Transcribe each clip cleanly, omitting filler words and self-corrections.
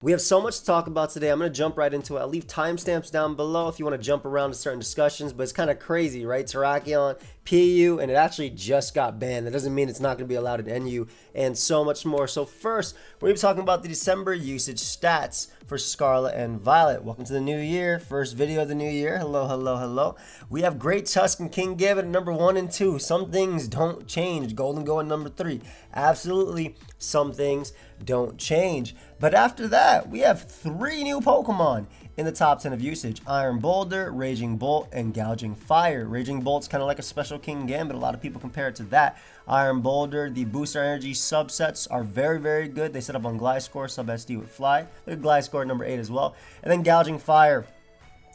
We have so much to talk about today. I'm going to jump right into it. I'll leave timestamps down below if you want to jump around to certain discussions, but it's kind of crazy, right? Terrakion, PU, and it actually just got banned. That doesn't mean it's not going to be allowed in NU, and so much more. So first, we're going to be talking about the December usage stats for Scarlet and Violet. Welcome to the new year. First video of the new year. Hello, hello, hello. We have Great Tusk and King Gambit at number 1 and 2. Some things don't change. Golden Go at number 3. Absolutely, some things don't change. But after that, we have 3 new Pokemon in the top 10 of usage. Iron Boulder, Raging Bolt, and Gouging Fire. Raging Bolt's kind of like a special King Gambit. A lot of people compare it to that. Iron Boulder, the Booster Energy subsets are very, very good. They set up on Gliscor, sub SD with Fly. They're Gliscor number 8 as well. And then Gouging Fire,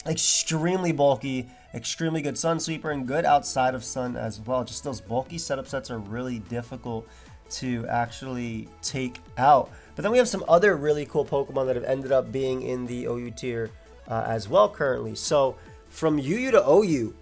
extremely bulky, extremely good Sun Sweeper, and good outside of Sun as well. Just those bulky setup sets are really difficult to actually take out. But then we have some other really cool Pokemon that have ended up being in the OU tier as well currently. So from UU to OU,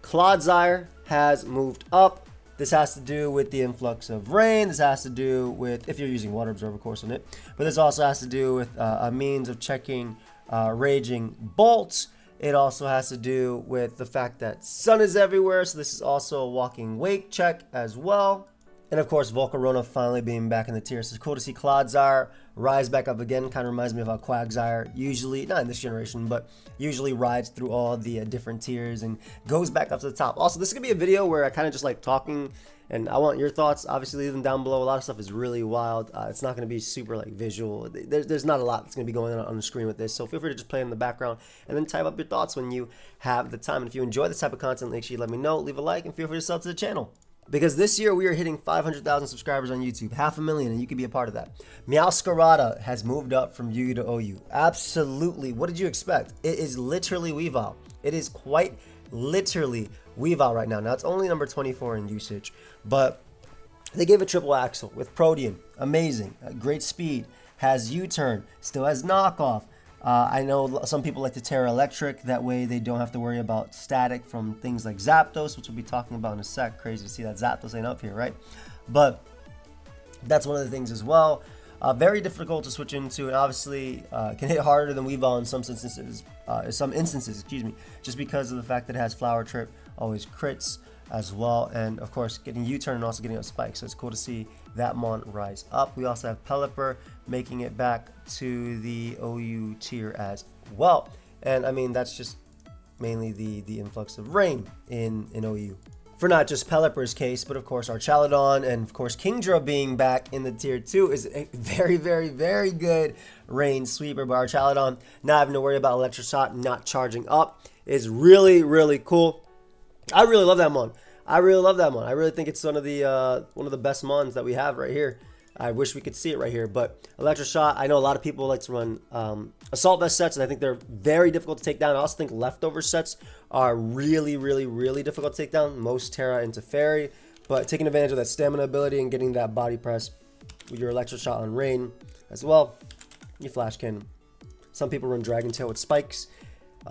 Clodsire has moved up. This has to do with the influx of rain. This has to do with, if you're using Water Absorb, of course, on it. But this also has to do with a means of checking Raging Bolts. It also has to do with the fact that sun is everywhere. So this is also a Walking Wake check as well. And of course, Volcarona finally being back in the tier. So it's cool to see Clodsire rise back up again. Kind of reminds me of how Quagsire usually, not in this generation, but usually rides through all the different tiers and goes back up to the top. Also, this is going to be a video where I kind of just like talking, and I want your thoughts. Obviously, leave them down below. A lot of stuff is really wild. It's not going to be super like visual. There's not a lot that's going to be going on the screen with this. So feel free to just play in the background and then type up your thoughts when you have the time. And if you enjoy this type of content, make sure you let me know. Leave a like and feel free to sub to the channel. Because this year we are hitting 500,000 subscribers on YouTube, 500,000, and you can be a part of that. Meowscarada has moved up from UU to OU. Absolutely. What did you expect? It is literally Weavile. It is quite literally Weavile right now. Now, it's only number 24 in usage, but they gave it triple axle with Protean. Amazing. Great speed. Has U-turn. Still has knockoff. I know some people like to Terra Electric. That way they don't have to worry about static from things like Zapdos, which we'll be talking about in a sec. Crazy to see that Zapdos ain't up here, right? But that's one of the things as well. Very difficult to switch into, and obviously can hit harder than Weavile in some instances, excuse me, just because of the fact that it has Flower Trip, always crits as well, and of course getting U-turn and also getting up spikes. So it's cool to see that mon rise up. We also have Pelipper making it back to the OU tier as well, and I mean that's just mainly the influx of rain in OU. For not just Pelipper's case, but of course Archaludon and of course Kingdra being back in the tier 2 is a very, very, very good rain sweeper. But Archaludon not having to worry about Electric Shot not charging up is really, really cool. I really love that mon. I really think it's one of the best mons that we have right here. I wish we could see it right here, but Electric Shot, I know a lot of people like to run Assault Vest sets, and I think they're very difficult to take down. I also think Leftover sets are really, really, really difficult to take down. Most Terra into Fairy, but taking advantage of that stamina ability and getting that body press with your Electric Shot on Rain as well, you Flash Cannon. Some people run Dragon Tail with spikes.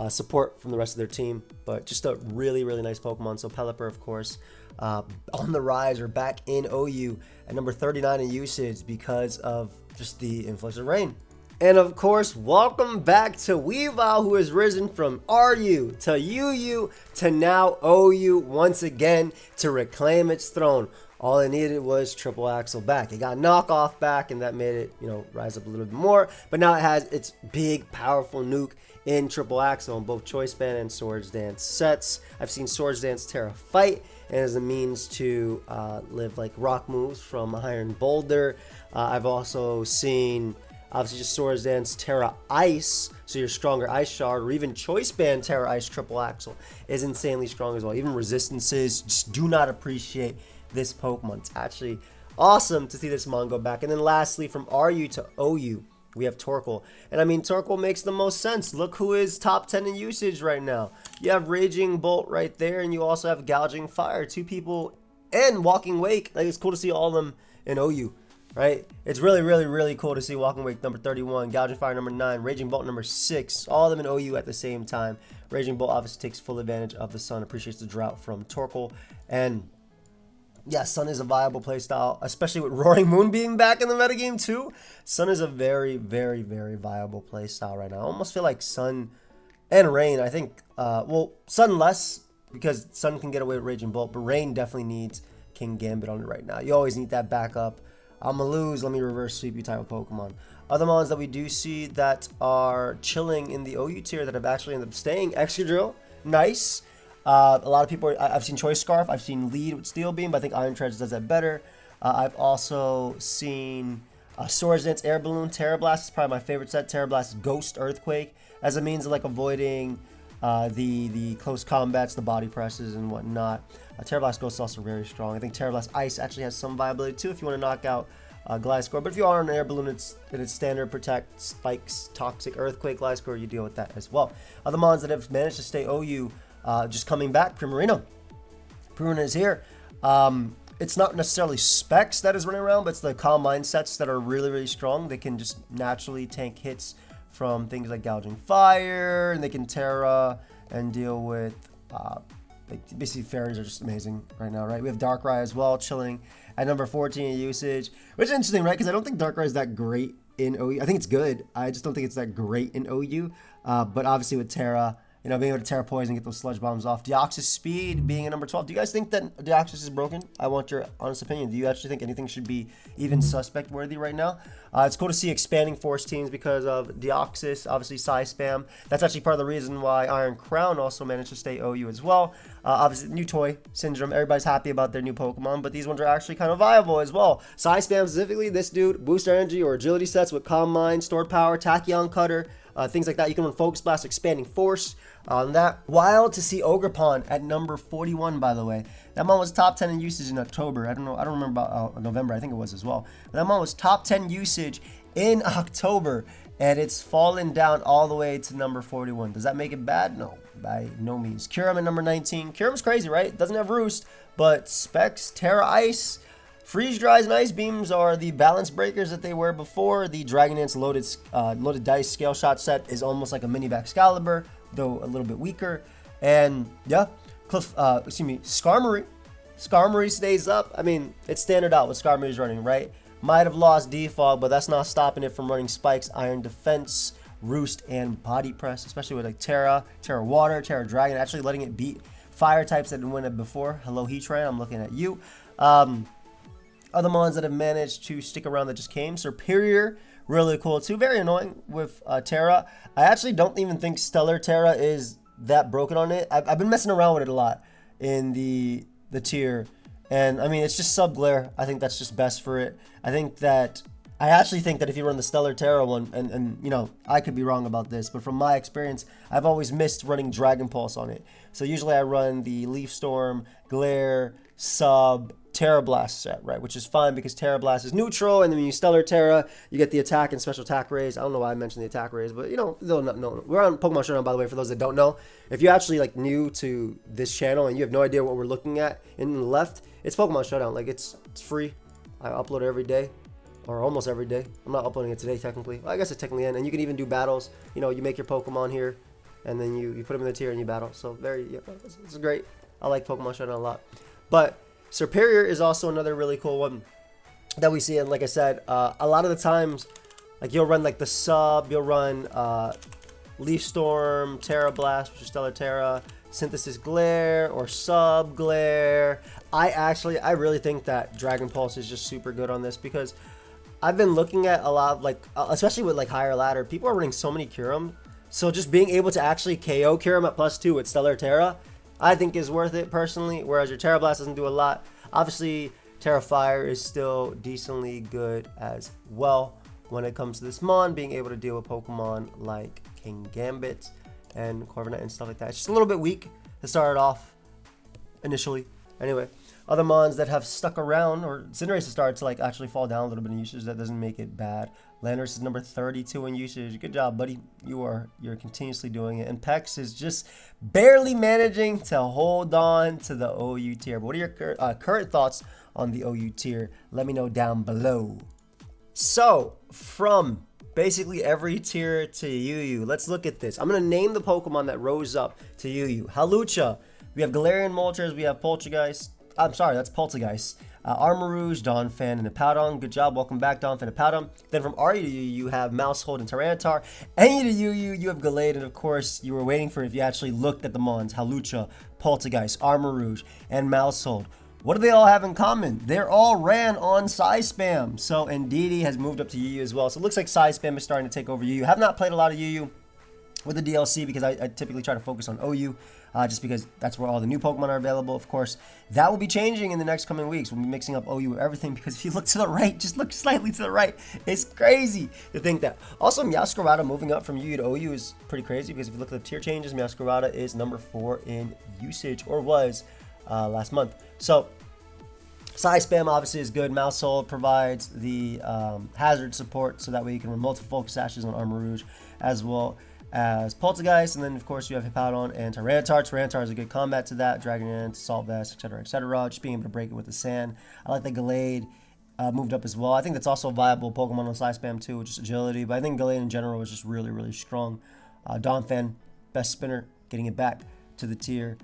Support from the rest of their team, but just a really, really nice Pokemon. So Pelipper, of course, on the rise or back in OU at number 39 in usage because of just the influx of rain. And of course, welcome back to Weavile, who has risen from RU to UU to now OU once again to reclaim its throne. All it needed was triple axle back. It got knockoff back, and that made it, rise up a little bit more. But now it has its big, powerful nuke in triple axle on both Choice Band and Swords Dance sets. I've seen Swords Dance Terra Fight, and as a means to live like rock moves from Iron Boulder. I've also seen, obviously, just Swords Dance Terra Ice, so your stronger Ice Shard, or even Choice Band Terra Ice triple axle is insanely strong as well. Even Resistances just do not appreciate this Pokemon. It's actually awesome to see this mon go back. And then lastly, from RU to OU, we have Torkoal. And I mean, Torkoal makes the most sense. Look who is top 10 in usage right now. You have Raging Bolt right there, and you also have Gouging Fire. 2 people and Walking Wake. Like, it's cool to see all of them in OU, right? It's really, really, really cool to see Walking Wake number 31, Gouging Fire number 9, Raging Bolt number 6. All of them in OU at the same time. Raging Bolt obviously takes full advantage of the sun, appreciates the drought from Torkoal. And Yeah, Sun is a viable playstyle, especially with Roaring Moon being back in the metagame too. Sun is a very, very, very viable playstyle right now. I almost feel like Sun and Rain, I think, well, Sun less, because Sun can get away with Raging Bolt, but Rain definitely needs King Gambit on it right now. You always need that backup. I'm gonna lose, let me reverse sweep you type of Pokemon. Other mons that we do see that are chilling in the OU tier that have actually ended up staying, Excadrill, nice. A lot of people, I've seen Choice Scarf, I've seen Lead with Steel Beam, but I think Iron Treads does that better. I've also seen Swords Dance, Air Balloon, Terra Blast is probably my favorite set. Terra Blast, Ghost, Earthquake, as a means of like avoiding the close combats, the body presses and whatnot. Terra Blast Ghost is also very strong. I think Terra Blast Ice actually has some viability too if you want to knock out Gliscor. But if you are on an Air Balloon, it's standard Protect, Spikes, Toxic, Earthquake, Gliscor, you deal with that as well. Other mons that have managed to stay OU, just coming back, Primarina. Primarina is here. It's not necessarily specs that is running around, but it's the Calm Mind sets that are really, really strong. They can just naturally tank hits from things like Gouging Fire, and they can Terra and deal with, basically fairies are just amazing right now, right? We have Darkrai as well, chilling at number 14 in usage, which is interesting, right? Because I don't think Darkrai is that great in OU. I think it's good. I just don't think it's that great in OU. But obviously with Terra, you know, being able to Terra Poison, get those Sludge Bombs off. Deoxys Speed being at number 12. Do you guys think that Deoxys is broken? I want your honest opinion. Do you actually think anything should be even suspect worthy right now? It's cool to see expanding Force teams because of Deoxys, obviously Psy Spam. That's actually part of the reason why Iron Crown also managed to stay OU as well. Obviously, new toy syndrome. Everybody's happy about their new Pokemon, but these ones are actually kind of viable as well. Psy Spam specifically, this dude, booster energy or agility sets with Calm Mind, Stored Power, Tachyon Cutter, things like that. You can run Focus Blast, Expanding Force on that. Wild to see Ogerpon at number 41, by the way. That mon was top 10 in usage in October. I don't remember about November. I think it was as well. But that mon was top 10 usage in October, and it's fallen down all the way to number 41. Does that make it bad? No, by no means. Kyurem at number 19. Kyurem's crazy, right? It doesn't have Roost, but Specs, Terra Ice, Freeze Dries, and Ice Beams are the balance breakers that they were before. The Dragon Dance loaded dice scale shot set is almost like a mini Excalibur, though a little bit weaker. And yeah, Skarmory. Skarmory stays up. I mean, it's standard out what Skarmory's running, right? Might have lost Defog, but that's not stopping it from running Spikes, Iron Defense, Roost, and Body Press, especially with like Terra Water, Terra Dragon, actually letting it beat fire types that didn't win it before. Hello, Heatran, I'm looking at you. Other mons that have managed to stick around that just came. Superior, really cool too. Very annoying with Terra. I actually don't even think Stellar Terra is that broken on it. I've been messing around with it a lot in the tier. And I mean, it's just sub glare. I think that's just best for it. I actually think that if you run the Stellar Terra one, and you know, I could be wrong about this, but from my experience, I've always missed running Dragon Pulse on it. So usually I run the Leaf Storm, Glare, Sub, Terra Blast set, right? Which is fine because Terra Blast is neutral, and then when you Stellar Terra, you get the attack and special attack raise. I don't know why I mentioned the attack raise, but you know, they'll not know. We're on Pokemon Showdown, by the way, for those that don't know. If you're actually like new to this channel and you have no idea what we're looking at in the left, it's Pokemon Showdown. Like it's free. I upload it every day, or almost every day. I'm not uploading it today technically. Well, I guess it technically end, and you can even do battles. You know, you make your Pokemon here, and then you put them in the tier and you battle. So it's great. I like Pokemon Showdown a lot, but Superior is also another really cool one that we see. And like I said, a lot of the times, like you'll run like the sub, you'll run Leaf Storm, Terra Blast, which is Stellar Terra, Synthesis Glare, or Sub Glare. I really think that Dragon Pulse is just super good on this because I've been looking at a lot of like, especially with like higher ladder, people are running so many Kyurem. So just being able to actually KO Kyurem at +2 with Stellar Terra, I think is worth it personally, whereas your Terra Blast doesn't do a lot. Obviously, Terra Fire is still decently good as well when it comes to this mon, being able to deal with Pokemon like King Gambit and Corviknight and stuff like that. It's just a little bit weak to start it off initially. Anyway, other mons that have stuck around, or Cinderace has started to like actually fall down a little bit in usage, that doesn't make it bad. Landorus is number 32 in usage. Good job, buddy. You're continuously doing it. And Pex is just barely managing to hold on to the OU tier. But what are your current thoughts on the OU tier? Let me know down below. So, from basically every tier to UU, let's look at this. I'm going to name the Pokemon that rose up to UU. Halucha. We have Galarian Moltres. We have Poltergeist. I'm sorry, that's Poltergeist. Armarouge, Donphan, and Hippowdon. Good job. Welcome back, Donphan and Hippowdon. Then from Ari to you have Mousehold and Tyranitar. Enyu to you have Gallade, and of course, you were waiting for it if you actually looked at the Mons. Hawlucha, Poltergeist, Armarouge, and Mousehold. What do they all have in common? They're all ran on Psy Spam. So, and Didi has moved up to Yu as well. So it looks like Psy Spam is starting to take over Yu. Have not played a lot of Yu with the DLC because I typically try to focus on OU. Just because that's where all the new Pokemon are available, of course. That will be changing in the next coming weeks. We'll be mixing up OU with everything because if you look to the right, just look slightly to the right, it's crazy to think that. Also, Meowscarada moving up from UU to OU is pretty crazy because if you look at the tier changes, Meowscarada is number 4 in usage, or was last month. So, Psy Spam obviously is good. Mousehold provides the hazard support so that way you can run multiple Focus Sashes on Armarouge as well as Poltergeist, and then of course you have Hippowdon and Tyranitar. Tyranitar is a good combat to that, Dragon Ant, Salt Vest, etc., etc. Just being able to break it with the sand. I like that Gallade moved up as well. I think that's also a viable Pokemon on Psy Spam too, which is agility, but I think Gallade in general was just really, really strong. Donphan, best spinner, getting it back to the tier.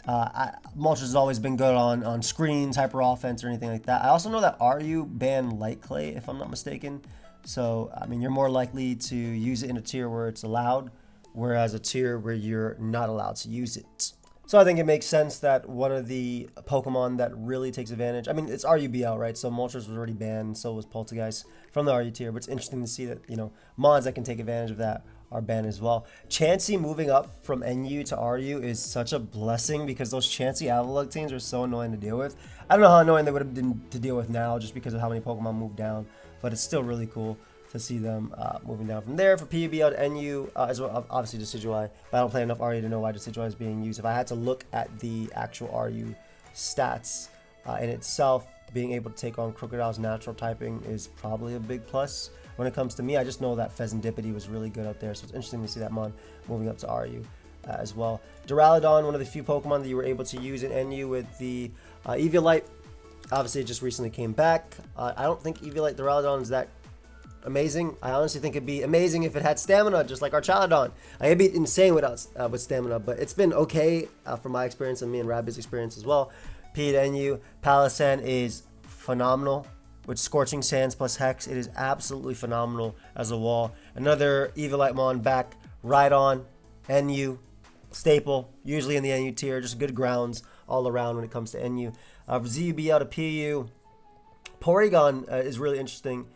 Moltres has always been good on screens, hyper offense, or anything like that. I also know that RU banned Light Clay, if I'm not mistaken. So, I mean, you're more likely to use it in a tier where it's allowed, whereas a tier where you're not allowed to use it. So I think it makes sense that one of the Pokemon that really takes advantage, I mean, it's RUBL, right? So Moltres was already banned, so was Poltergeist from the RU tier, but it's interesting to see that, you know, Mons that can take advantage of that are banned as well. Chansey moving up from NU to RU is such a blessing because those Chansey Avalugg teams are so annoying to deal with. I don't know how annoying they would have been to deal with now just because of how many Pokemon moved down, but it's still really cool to see them moving down from there. For PUBL to NU, as well, obviously Decidueye, but I don't play enough RU to know why Decidueye is being used. If I had to look at the actual RU stats in itself, being able to take on Crocodile's natural typing is probably a big plus. When it comes to me, I just know that Pheasantipity was really good up there, so it's interesting to see that Mon moving up to RU as well. Duraludon, one of the few Pokemon that you were able to use in NU with the Eviolite. Obviously, it just recently came back. I don't think Eviolite Duraludon is that amazing. I honestly think it'd be amazing if it had stamina, just like our Chaladon. It'd be insane without with stamina, but it's been okay from my experience and me and Rabbi's experience as well. P to NU, Palossand is phenomenal. With Scorching Sands plus Hex, it is absolutely phenomenal as a wall. Another Eviolite Mon back, right on, NU, staple, usually in the NU tier, just good grounds all around when it comes to NU. ZUB out of PU. Porygon is really interesting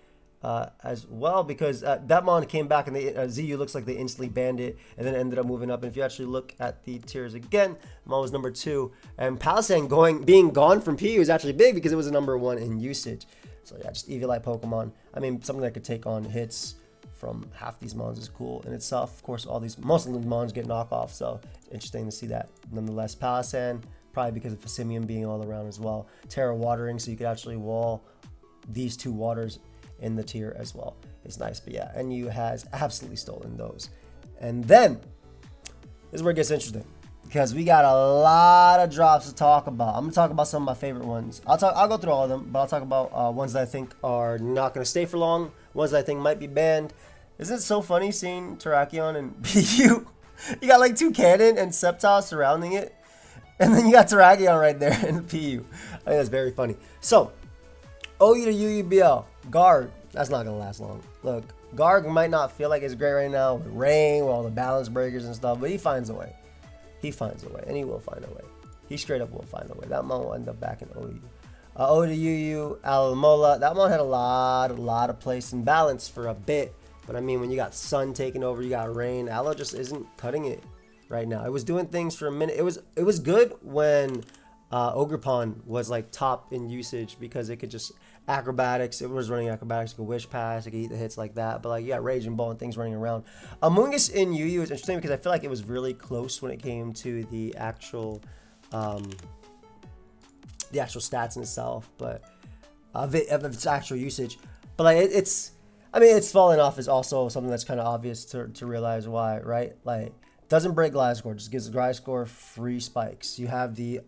as well because that Mon came back and ZU looks like they instantly banned it and then ended up moving up. And if you actually look at the tiers again, Mon was number 2. And Palossand being gone from PU is actually big because it was a number 1 in usage. So yeah, just Eviolite Pokemon. I mean, something that could take on hits from half these Mons is cool in itself. Of course, most of the Mons get knockoff, so interesting to see that. Nonetheless, Palossand, probably because of Physimium being all around as well. Terra Watering, so you could actually wall these 2 waters in the tier as well. It's nice, but yeah, NU has absolutely stolen those. And then, this is where it gets interesting. Because we got a lot of drops to talk about. I'm gonna talk about some of my favorite ones. I'll go through all of them, but I'll talk about ones that I think are not gonna stay for long, ones that I think might be banned. Isn't it so funny seeing Terrakion and PU? You got like 2 cannon and Sceptile surrounding it, and then you got Terrakion right there in the PU. I think that's very funny. So, OU to UUBL, Guard. That's not gonna last long. Look, Guard might not feel like it's great right now with rain, with all the balance breakers and stuff, but he finds a way. He finds a way, and he will find a way. He straight up will find a way. That Mon will end up back in OU. O to UU, Alamola. That Mon had a lot of place and balance for a bit. But I mean, when you got sun taking over, you got rain. Aloe just isn't cutting it right now. It was doing things for a minute. It was good when Ogerpon was like top in usage because it could just acrobatics. It was running acrobatics. It could wish pass. It could eat the hits like that. But like you got Rage and Ball and things running around. Amoonguss in UU is interesting because I feel like it was really close when it came to the actual stats in itself, but of its actual usage. But like it's falling off is also something that's kind of obvious to realize why, right? Like doesn't break Gliscor, just gives Gliscor free spikes. You have the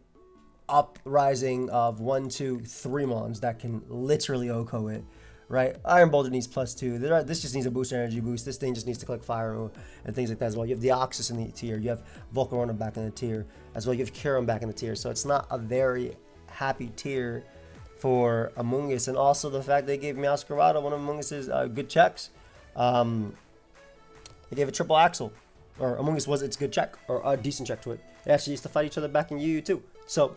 uprising of 1, 2, 3 Mons that can literally OHKO it, right? Iron Boulder needs +2. This just needs a boost energy boost. This thing just needs to click fire move and things like that as well. You have Deoxys in the tier. You have Volcarona back in the tier as well. You have Kyurem back in the tier. So it's not a very happy tier for Amoonguss, and also the fact they gave Meowscarada one of Amoongus's good checks. They gave a triple axle, or Amoonguss was its good check, or a decent check to it. They actually used to fight each other back in UU too. So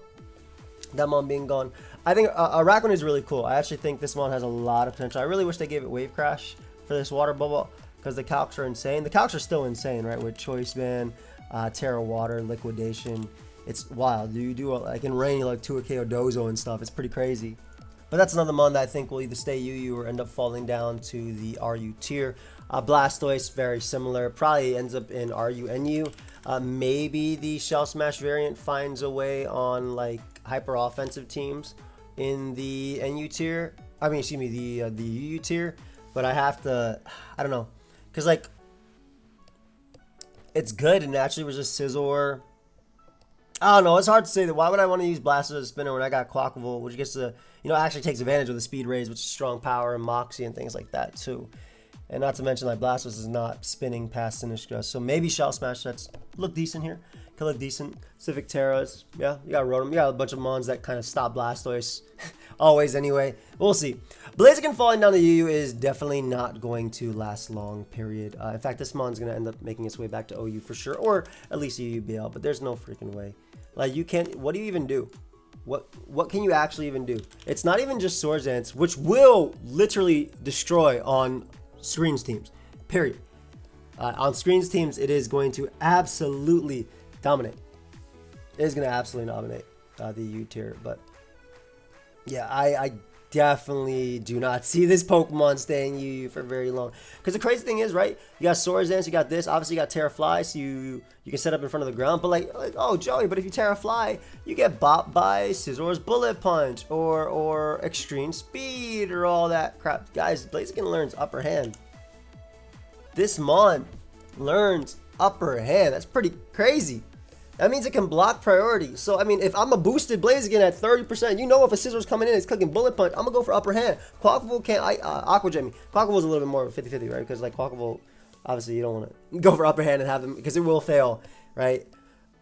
that mon being gone, I think Arachon is really cool. I actually think this mon has a lot of potential. I really wish they gave it Wave Crash for this water bubble, because the calcs are insane. The calcs are still insane, right? With Choice Band, Terra Water, Liquidation. It's wild. You do like in rain, you like 2 KO Dozo and stuff. It's pretty crazy. But that's another mon that I think will either stay UU or end up falling down to the RU tier. Blastoise, very similar. Probably ends up in RU NU. Maybe the Shell Smash variant finds a way on like hyper offensive teams in the NU tier. I mean, excuse me, the UU tier. But I have to, I don't know, because like it's good and naturally was just Scizor. I don't know. It's hard to say that. Why would I want to use Blastoise as a spinner when I got Quackable, which gets to, actually takes advantage of the speed raise, which is strong power and Moxie and things like that too. And not to mention like Blastoise is not spinning past Sinistcha. So maybe Shell Smash sets look decent here. Could look decent. Civic Terras. Yeah, you got Rotom. You got a bunch of mons that kind of stop Blastoise. Always anyway. We'll see. Blaziken falling down to UU is definitely not going to last long, period. In fact, this mon's going to end up making its way back to OU for sure. Or at least UUBL. But there's no freaking way. Like, you can't... What do you even do? What can you actually even do? It's not even just Swords Dance, which will literally destroy on Screens teams, period. On Screens teams, it is going to absolutely dominate. It is going to absolutely dominate the U tier. But yeah, I definitely do not see this Pokemon staying UU for very long. Because the crazy thing is, right? You got Swords Dance, you got this. Obviously, you got Terra Fly, so you can set up in front of the ground. But like, oh, Joey, but if you Terra Fly, you get bopped by Scissor's Bullet Punch or Extreme Speed or all that crap. Guys, Blaziken learns Upper Hand. This mon learns Upper Hand. That's pretty crazy. That means it can block priority. So, I mean, if I'm a boosted Blaziken at 30%, if a Scissor's coming in, it's clicking Bullet Punch, I'm going to go for Upper Hand. Quackable can't, Aqua Jet me. Quackable's a little bit more 50-50, right? Because, like, Quackable, obviously, you don't want to go for Upper Hand and have them, because it will fail, right?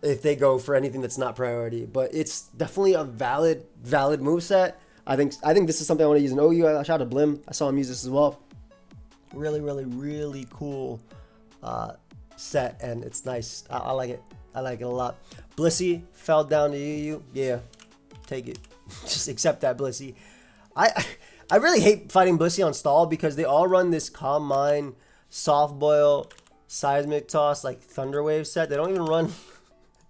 If they go for anything that's not priority. But it's definitely a valid moveset. I think this is something I want to use in OU. Shout out to Blim. I saw him use this as well. Really, really, really cool set, and it's nice. I like it. I like it a lot. Blissey fell down to UU. Yeah, take it. Just accept that, Blissey. I really hate fighting Blissey on stall because they all run this Calm Mind, Soft Boil, Seismic Toss, like Thunder Wave set. They don't even run.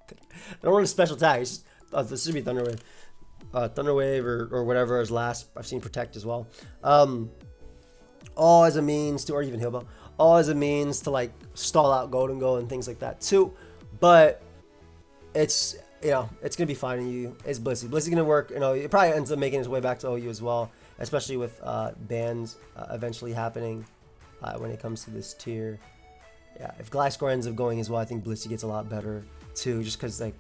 They don't run a special attack. It's just, this should be Thunder Wave. Thunder Wave or whatever is last. I've seen Protect as well. All as a means to, or even Heal Bell. All as a means to like stall out Golden Goal and things like that too. But it's, it's going to be fine in UU. It's Blissey. Blissey's going to work, it probably ends up making its way back to OU as well, especially with bans eventually happening when it comes to this tier. Yeah, if Gliscor ends up going as well, I think Blissey gets a lot better too, just because like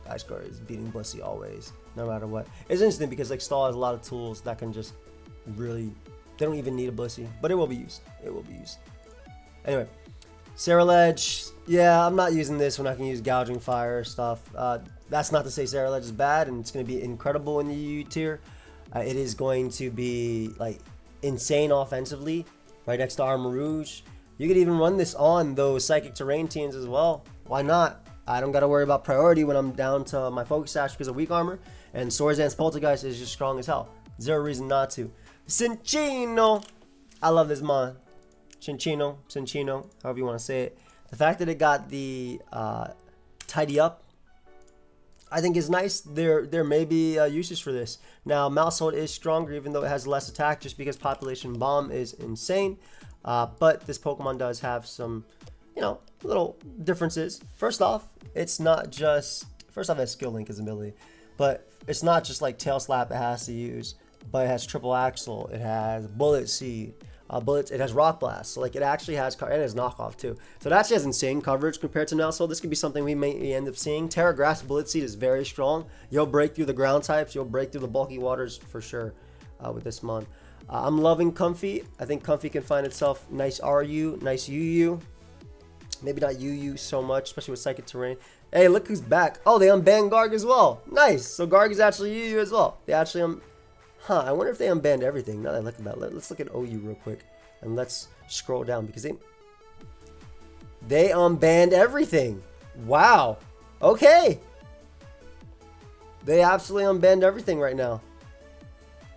Gliscor is beating Blissey always, no matter what. It's interesting because like Stall has a lot of tools that can just really, they don't even need a Blissey, but it will be used. It will be used. Anyway. Cerulege, yeah, I'm not using this when I can use Gouging Fire stuff. That's not to say Cerulege is bad, and it's going to be incredible in the UU tier. It is going to be like insane offensively, right next to Armor Rouge. You could even run this on those Psychic Terrain teams as well. Why not? I don't got to worry about priority when I'm down to my Focus Sash because of weak armor, and Swords Dance Poltergeist is just strong as hell. Zero reason not to. Cinccino, I love this mon. Cinccino, however you want to say it. The fact that it got the Tidy Up, I think is nice. There may be uses for this. Now, Maushold is stronger even though it has less attack just because Population Bomb is insane. But this Pokemon does have some, little differences. First off, it's not just, it has Skill Link as an ability, but it's not just like Tail Slap it has to use, but it has Triple Axle, it has Bullet Seed. It has Rock Blast, so like it actually has, it has Knockoff too. So it actually has insane coverage compared to Maushold. This could be something we may end up seeing. Terra Grass Bullet Seed is very strong. You'll break through the ground types. You'll break through the bulky waters for sure with this mon. I'm loving Comfy. I think Comfy can find itself nice RU, nice UU. Maybe not UU so much, especially with Psychic Terrain. Hey, look who's back. Oh, they unbanned Garg as well. Nice. So Garg is actually UU as well. They actually Huh, I wonder if they unbanned everything. Now that I look at that, let's look at OU real quick. And let's scroll down because they unbanned everything. Wow. Okay. They absolutely unbanned everything right now.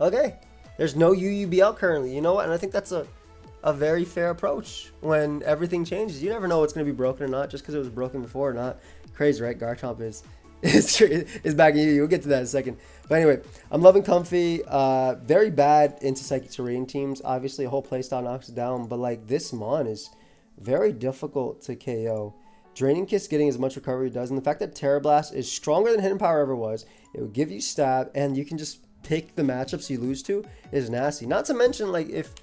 Okay. There's no UUBL currently. You know what? And I think that's a very fair approach when everything changes. You never know what's going to be broken or not just because it was broken before or not. Crazy, right? Garchomp is back in UU. We'll get to that in a second. But anyway, I'm loving Comfy. Very bad into Psychic Terrain teams. Obviously, a whole playstyle knocks it down. But like this Mon is very difficult to KO. Draining Kiss getting as much recovery does. And the fact that Terra Blast is stronger than Hidden Power ever was. It will give you stab. And you can just pick the matchups you lose to is nasty. Not to mention, like, if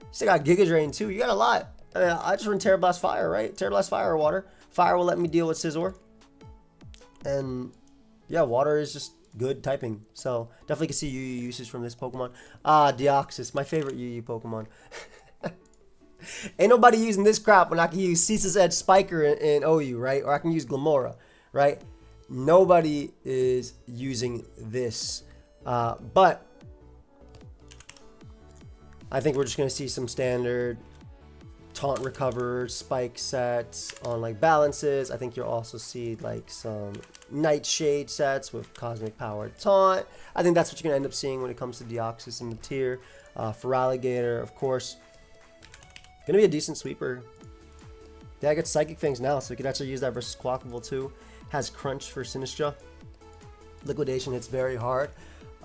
you still got Giga Drain too, you got a lot. I mean, I just run Terra Blast Fire, right? Terra Blast Fire or Water. Fire will let me deal with Scizor. And yeah, Water is just good typing. So definitely can see UU usage from this Pokemon. Deoxys, my favorite UU Pokemon. Ain't nobody using this crap when I can use Ceaseless Edge Spiker in OU, right? Or I can use Glamora, right? Nobody is using this. But I think we're just going to see some standard Taunt Recover Spike sets on like balances. I think you'll also see like some Nightshade sets with Cosmic Powered Taunt. I think that's what you're going to end up seeing when it comes to Deoxys in the tier. For Alligator, of course, going to be a decent sweeper. Yeah, I get Psychic Fangs now, so you can actually use that versus Quackable too. Has Crunch for Sinistra. Liquidation hits very hard.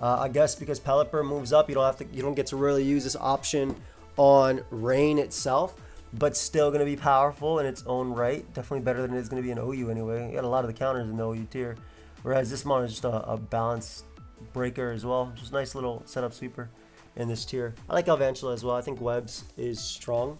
I guess because Pelipper moves up, you don't get to really use this option on Rain itself, but still going to be powerful in its own right. Definitely better than it's going to be in OU anyway. You got a lot of the counters in the OU tier, whereas this Mon is just a balance breaker as well. Just a nice little setup sweeper in this tier. I like Alvantula as well. I think Webs is strong.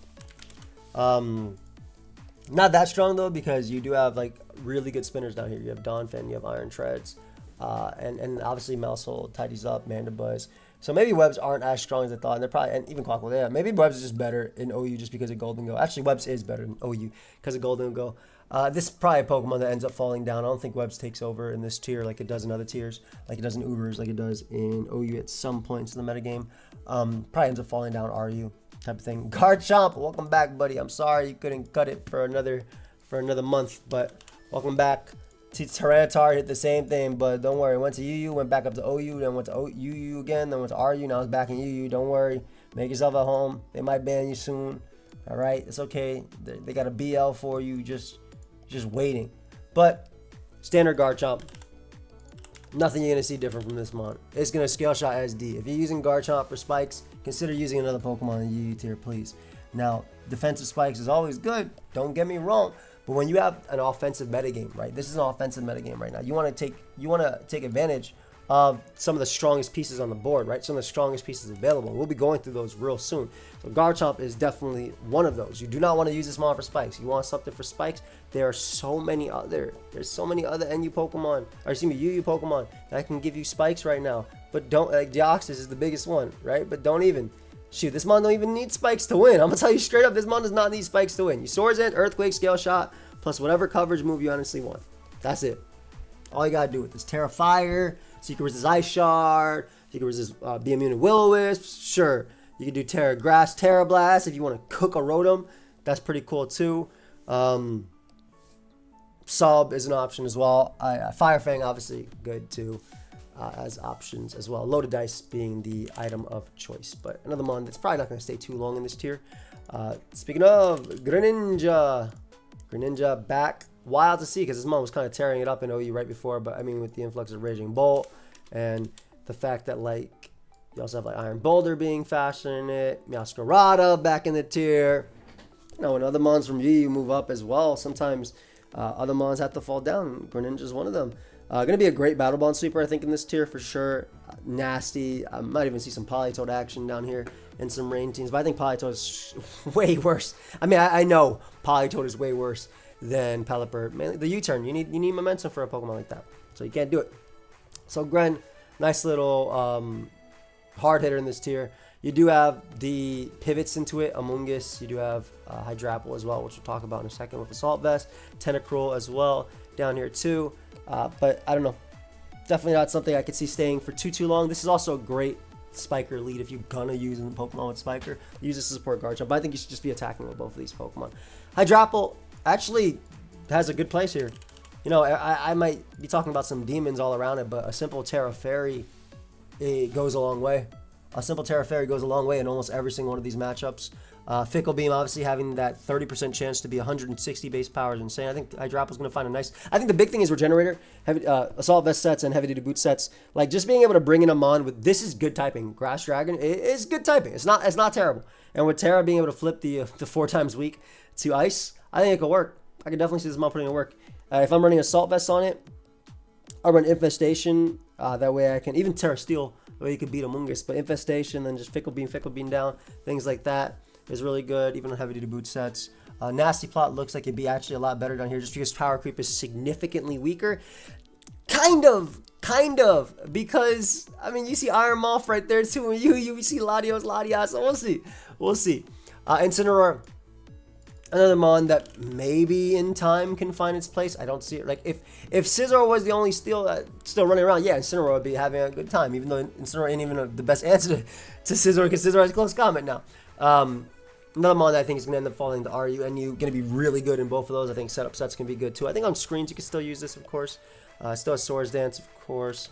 Not that strong though, because you do have like really good spinners down here. You have Donphan, you have Iron Treads. And obviously Maushold tidies up, Mandibuzz. So maybe Webs aren't as strong as I thought, and they're probably, and even Quackle, yeah. Maybe Webs is just better in OU just because of Golden Go. Actually, Webs is better in OU because of Golden Go. This is probably a Pokemon that ends up falling down. I don't think Webs takes over in this tier like it does in other tiers, like it does in Ubers, like it does in OU at some points in the metagame. Probably ends up falling down RU type of thing. Garchomp, welcome back, buddy. I'm sorry you couldn't cut it for another month, but welcome back. Tyranitar hit the same thing, but don't worry. Went to UU, went back up to OU, then went to UU again, then went to RU. Now it's back in UU. Don't worry. Make yourself at home. They might ban you soon. All right, it's okay. They got a BL for you. Just waiting. But standard Garchomp. Nothing you're gonna see different from this Mon. It's gonna Scale Shot SD. If you're using Garchomp for spikes, consider using another Pokemon in UU tier, please. Now, defensive spikes is always good. Don't get me wrong. But when you have an offensive metagame, right? This is an offensive metagame right now. You want to take advantage of some of the strongest pieces on the board, right? Some of the strongest pieces available. We'll be going through those real soon. So Garchomp is definitely one of those. You do not want to use this Mon for spikes. You want something for spikes. There's so many other NU Pokemon, or excuse me, UU Pokemon that can give you spikes right now. But don't, like Deoxys is the biggest one, right? But don't even. Shoot, this Mon don't even need spikes to win. I'm going to tell you straight up, this Mon does not need spikes to win. You Swords End, Earthquake, Scale Shot, plus whatever coverage move you honestly want. That's it. All you got to do with this Terra Fire, so you can resist Ice Shard, so you can resist Be Immune to Will-O-Wisp. Sure, you can do Terra Grass, Terra Blast if you want to cook a Rotom. That's pretty cool too. Sub is an option as well. Fire Fang, obviously, good too. As options as well. Loaded Dice being the item of choice. But another Mon that's probably not going to stay too long in this tier. Speaking of, Greninja back. Wild to see because this Mon was kind of tearing it up in OU right before. But I mean, with the influx of Raging Bolt and the fact that like you also have like Iron Boulder being faster in it. Meowscarada back in the tier. You know, when other Mons from UU move up as well, sometimes other Mons have to fall down. Greninja's one of them. Going to be a great Battle Bond sweeper, I think, in this tier for sure. Nasty. I might even see some Politoed action down here in some Rain teams, but I think Politoed is way worse. I mean, I know Politoed is way worse than Pelipper. Mainly the U-turn. You need momentum for a Pokemon like that, so you can't do it. So Gren, nice little hard hitter in this tier. You do have the pivots into it, Amoonguss. You do have Hydrapple as well, which we'll talk about in a second with Assault Vest. Tentacruel as well down here too. But I don't know. Definitely not something I could see staying for too long. This is also a great Spiker lead if you're gonna use in Pokemon with Spiker. Use this to support Garchomp. But I think you should just be attacking with both of these Pokemon. Hydrapple actually has a good place here. You know, I might be talking about some demons all around it, but a simple Terra Fairy, it goes a long way. A simple Terra Fairy goes a long way in almost every single one of these matchups. Fickle Beam obviously having that 30% chance to be 160 base power is insane. I think Hydrapple's going to find a nice... I think the big thing is Regenerator, Assault Vest sets, and Heavy Duty Boot sets. Like, just being able to bring in a Mon with... This is good typing. Grass Dragon is good typing. It's not terrible. And with Terra being able to flip the 4 times weak to Ice, I think it could work. I can definitely see this Mon putting it work. If I'm running Assault Vest on it, I'll run Infestation. That way I can... Even Terra Steel, the way you could beat Amoonguss. But Infestation, then just Fickle Beam down, things like that is really good, even on Heavy Duty Boot sets. Nasty Plot looks like it'd be actually a lot better down here just because Power Creep is significantly weaker. Kind of, because, I mean, you see Iron Moth right there too, and you see Latios, so we'll see. Incineroar, another Mon that maybe in time can find its place. I don't see it. Like, if Scizor was the only still running around, yeah, Incineroar would be having a good time, even though Incineroar ain't even the best answer to Scizor, because Scizor has close combat now. Another Mon that I think is going to end up falling to RU and U. Going to be really good in both of those. I think setup sets can be good too. I think on screens you can still use this, of course. Still has Swords Dance, of course.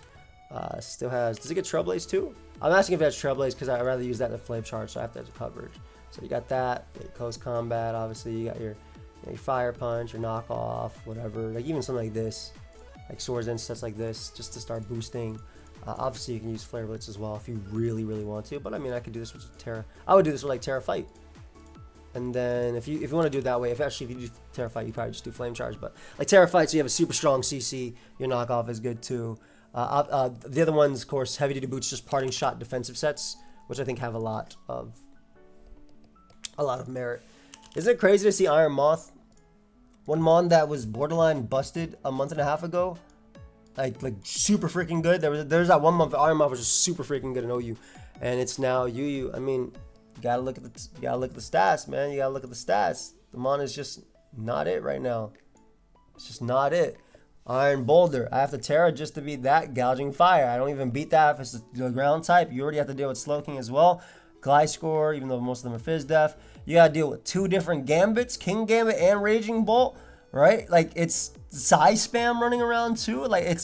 Still has... Does it get Trailblaze too? I'm asking if it has Trailblaze because I'd rather use that than Flame Charge, so I have to have coverage. So you got that. You got Close Combat, obviously. You got your Fire Punch, your Knockoff, whatever. Like even something like this. Like Swords Dance sets like this, just to start boosting. Obviously you can use Flare Blitz as well if you really want to. But I mean, I could do this with Terra. I would do this with like Terra Fight. And then if you want to do it that way, if you do Terra Fight, you probably just do Flame Charge. But like Terra Fight, so you have a super strong CC. Your Knockoff is good too. The other ones, of course, Heavy Duty Boots, just Parting Shot defensive sets, which I think have a lot of merit. Isn't it crazy to see Iron Moth? One Mon that was borderline busted a month and a half ago, like super freaking good. There's that one month Iron Moth was just super freaking good in OU, and it's now UU. I mean, you gotta look at the stats, man. You gotta look at the stats. The Mon is just not it right now. It's just not it. Iron Boulder. I have to Terra just to beat that. Gouging Fire. I don't even beat that if it's the ground type. You already have to deal with Slowking as well. Gliscor, even though most of them are Fizz Def. You gotta deal with 2 different Gambits, King Gambit and Raging Bolt, right? Like it's Psy Spam running around too. Like it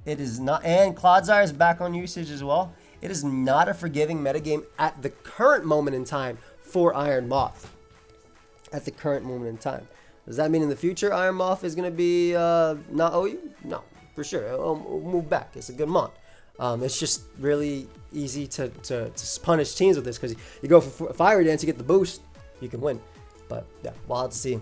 is not, and Clodsire is back on usage as well. It is not a forgiving metagame at the current moment in time for Iron Moth. At the current moment in time. Does that mean in the future Iron Moth is going to be not OU? No, for sure. It'll move back. It's a good Mon. It's just really easy to punish teams with this because you go for Fire Dance, you get the boost, you can win. But yeah, we'll have to see.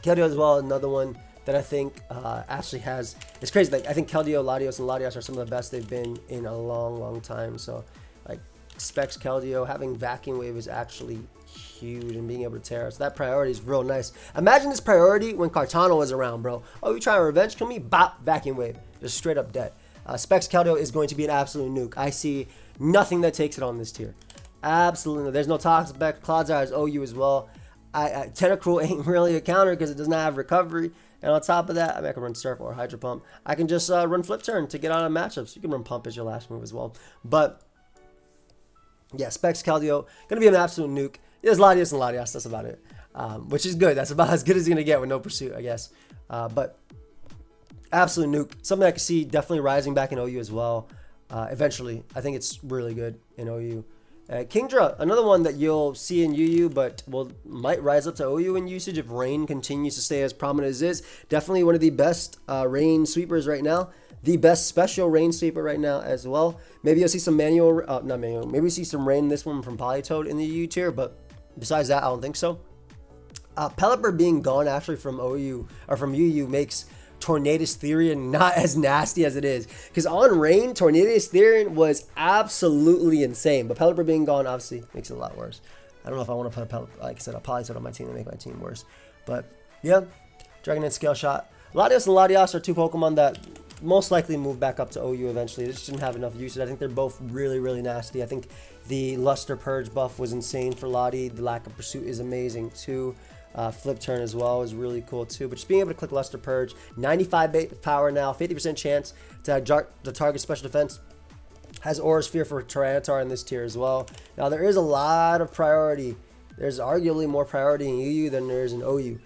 Keldeo as well, another one that I think actually has... It's crazy. Like I think Keldeo, Latios, and Latias are some of the best they've been in a long time. So like Specs Keldeo, having Vacuum Wave is actually huge, and being able to Terra. So that priority is real nice. Imagine this priority when Cartano was around, bro. Oh, you trying to revenge kill me? Bop, Vacuum Wave. Just straight up dead. Specs Keldeo is going to be an absolute nuke. I see nothing that takes it on this tier. Absolutely. There's no Toxic Back. Clodsire is OU as well. Tentacruel ain't really a counter because it does not have recovery. And on top of that, I mean, I can run Surf or Hydro Pump. I can just run Flip Turn to get out of matchups. You can run Pump as your last move as well. But yeah, Specs Keldeo going to be an absolute nuke. There's Latios and Latias. That's about it. Which is good. That's about as good as you're going to get with no pursuit, I guess. But absolute nuke. Something I can see definitely rising back in OU as well. Eventually. I think it's really good in OU. Kingdra, another one that you'll see in UU, but might rise up to OU in usage if Rain continues to stay as prominent as it is. Definitely one of the best Rain sweepers right now. The best special Rain sweeper right now as well. Maybe you'll see some manual, not manual, maybe you see some Rain in this one from Politoed in the UU tier, but besides that, I don't think so. Pelipper being gone actually from OU, or from UU, makes Tornadus Therian not as nasty as it is. Because on Rain, Tornadus Therian was absolutely insane. But Pelipper being gone obviously makes it a lot worse. I don't know if I want to put like I said, a Politoed on my team to make my team worse. But yeah, Dragonite Scale Shot. Latios and Latias are 2 Pokemon that most likely move back up to OU eventually. They just didn't have enough usage. I think they're both really, really nasty. I think the Luster Purge buff was insane for Lottie. The lack of pursuit is amazing too. Flip turn as well is really cool too. But just being able to click Luster Purge, 95 power now, 50% chance to target special defense. Has Aura Sphere for Tyranitar in this tier as well. Now there is a lot of priority. There's arguably more priority in UU than there is in OU.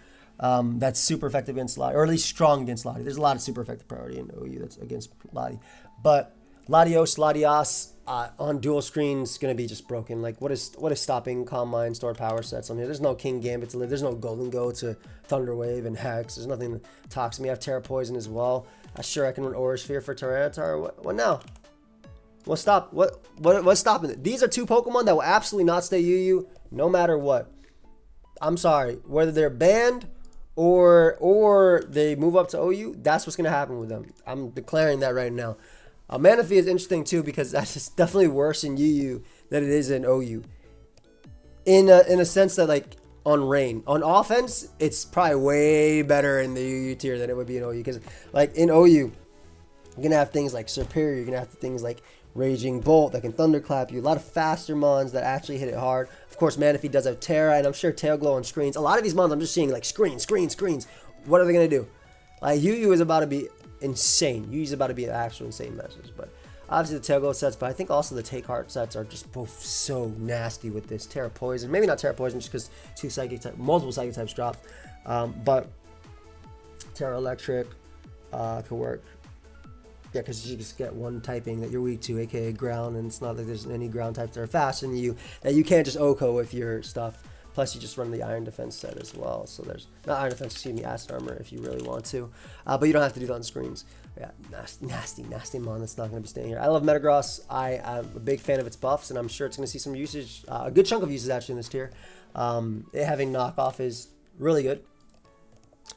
That's super effective against Lottie, or at least strong against Lottie. There's a lot of super effective priority in OU that's against Lottie. But Latios, Latias on dual screens going to be just broken. Like, what is stopping Calm Mind, Store Power sets on here? There's no King Gambit to live. There's no Golden Go to Thunder Wave and Hex. There's nothing that talks me. I have Terra Poison as well. Sure, I can run Aura Sphere for Tyranitar. What now? What's stopping it? These are two Pokemon that will absolutely not stay UU no matter what. I'm sorry. Whether they're banned or they move up to OU, that's what's going to happen with them. I'm declaring that right now. Manaphy is interesting too because that's just definitely worse in UU than it is in OU. In a sense that, like, on Rain. On offense, it's probably way better in the UU tier than it would be in OU. Because, like, in OU, you're going to have things like Superior. You're going to have things like Raging Bolt that can thunderclap you. A lot of faster mons that actually hit it hard. Of course, Manaphy does have Terra, and I'm sure Tail Glow on screens. A lot of these mons I'm just seeing like screens. What are they going to do? Like, UU is about to be insane. UU is about to be an actual insane message. But obviously the Tail Glow sets, but I think also the Take Heart sets are just both so nasty with this. Terra Poison. Maybe not Terra Poison just because multiple Psychic types drop. But Terra Electric could work. Yeah, because you just get one typing that you're weak to, aka ground, and it's not like there's any ground types that are faster than you, that you can't just OHKO with your stuff. Plus, you just run the Iron Defense set as well. So there's, not Iron Defense, excuse me, Acid Armor if you really want to. But you don't have to do that on screens. Yeah, nasty mon that's not going to be staying here. I love Metagross. I'm a big fan of its buffs, and I'm sure it's going to see some usage. A good chunk of usage actually in this tier. It having knockoff is really good.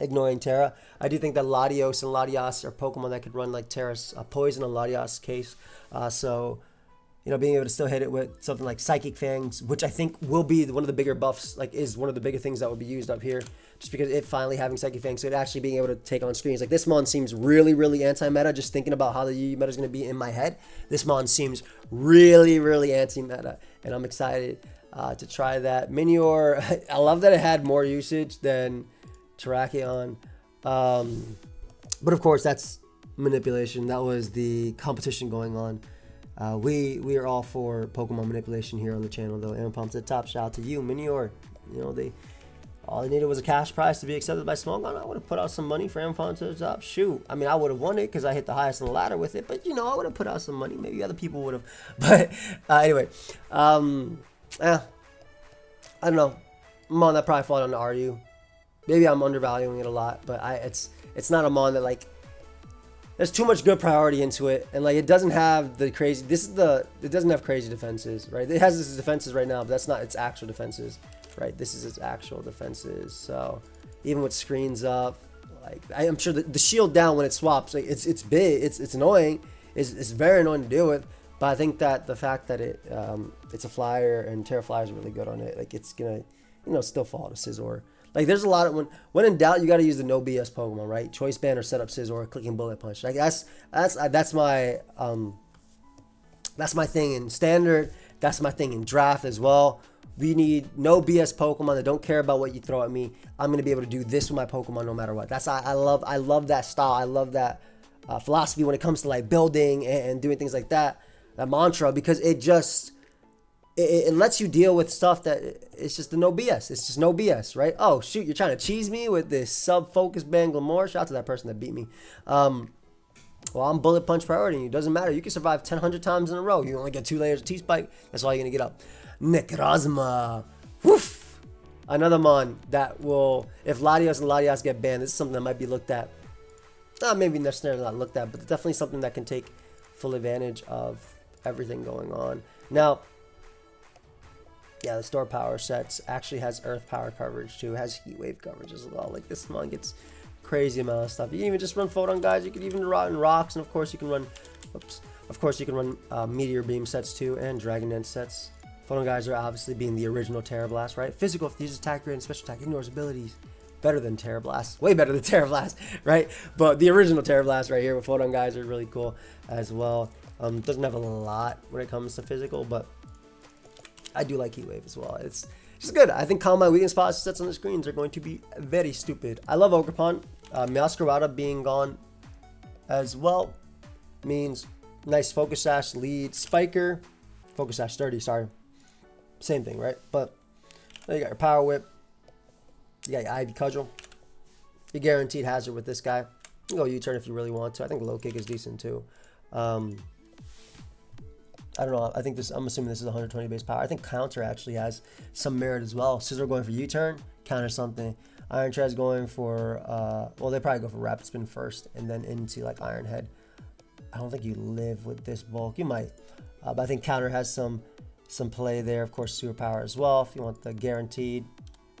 Ignoring Terra. I do think that Latios and Latias are Pokemon that could run like Terra's Poison on Latias' case. So, you know, being able to still hit it with something like Psychic Fangs, which I think will be one of the bigger buffs, like is one of the bigger things that will be used up here, just because it finally having Psychic Fangs, so it actually being able to take on screens. Like, this mon seems really, really anti-meta, just thinking about how the UU meta is going to be in my head. This mon seems really, really anti-meta, and I'm excited to try that. Minior, I love that it had more usage than Terrakion, but of course that's manipulation. That was the competition going on. We are all for Pokemon manipulation here on the channel, though. And Pump to the top. Shout out to you, Minior. You know, all they needed was a cash prize to be accepted by Smogon. I would have put out some money for Pump to the top. Shoot, I mean, I would have won it because I hit the highest on the ladder with it. But you know, I would have put out some money. Maybe other people would have. But anyway, I don't know. Mon that probably fall on the RU. Maybe I'm undervaluing it a lot, but it's not a mon that, like, there's too much good priority into it, and like it doesn't have the crazy. It doesn't have crazy defenses, right? It has its defenses right now, but that's not its actual defenses, right? This is its actual defenses. So even with screens up, like, I'm sure the shield down when it swaps, like it's big, it's annoying, it's very annoying to deal with. But I think that the fact that it's a flyer and Terra Flyer is really good on it, like it's gonna, you know, still fall to Scizor. Like, there's a lot of, when in doubt, you got to use the no BS Pokemon, right? Choice Band or set up Scizor, clicking Bullet Punch. Like, that's my thing in Standard. That's my thing in Draft as well. We need no BS Pokemon that don't care about what you throw at me. I'm gonna be able to do this with my Pokemon no matter what. I love that style. I love that philosophy when it comes to, like, building and doing things like that. That mantra, because it lets you deal with stuff that it's just the no BS. It's just no BS, right? Oh, shoot, you're trying to cheese me with this sub-focus band Glamour? Shout out to that person that beat me. Well, I'm Bullet Punch priority. It doesn't matter. You can survive 100 times in a row. You only get 2 layers of T-Spike. That's all you're going to get up. Necrozma. Woof. Another mon that will, if Latios and Latias get banned, this is something that might be looked at. Not maybe necessarily not looked at, but definitely something that can take full advantage of everything going on. Now, yeah, the Store Power sets actually has Earth Power coverage too. It has Heat Wave coverage as well. Like, this mon gets crazy amount of stuff. You can even just run Photon Guys. You can even run Rocks, and of course you can run. Meteor Beam sets too, and Dragon Dance sets. Photon Guys are obviously being the original Terra Blast, right? Physical, if uses attack rate and special attack, ignores abilities. better than Terra Blast, way better than Terra Blast, right? But the original Terra Blast right here with Photon Guys are really cool as well. Doesn't have a lot when it comes to physical, but I do like Heat Wave as well. It's just good. I think Calm Mind weakness spots sets on the screens are going to be very stupid. I love Ogerpon. Meowscarada being gone as well means nice Focus Sash lead. Spiker, Focus Sash 30, sorry. Same thing, right? But you got your Power Whip. You got your Ivy Cudgel. Your guaranteed hazard with this guy. You can go U-turn if you really want to. I think low kick is decent too. I don't know. I think this. I'm assuming this is 120 base power. I think counter actually has some merit as well. Scissor going for U-turn, counter something. Iron Tread's going for. Well, they probably go for Rapid Spin first, and then into like Iron Head. I don't think you live with this bulk. You might, but I think counter has some play there. Of course, Sewer Power as well. If you want the guaranteed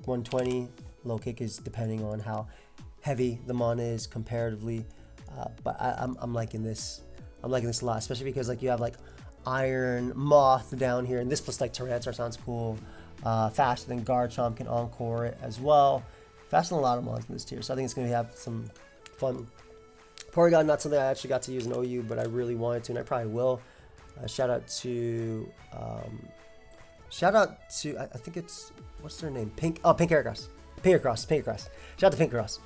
120, low kick is depending on how heavy the mon is comparatively. But I'm liking this. I'm liking this a lot, especially because like you have like Iron Moth down here, and this plus like Tyranitar sounds cool. Faster than Garchomp, can encore it as well. Faster than a lot of mons in this tier, so I think it's going to have some fun. Porygon, not something I actually got to use in OU, but I really wanted to, and I probably will. Shout out to I think it's, what's their name? Pink Heracross. Shout out to Pink Heracross,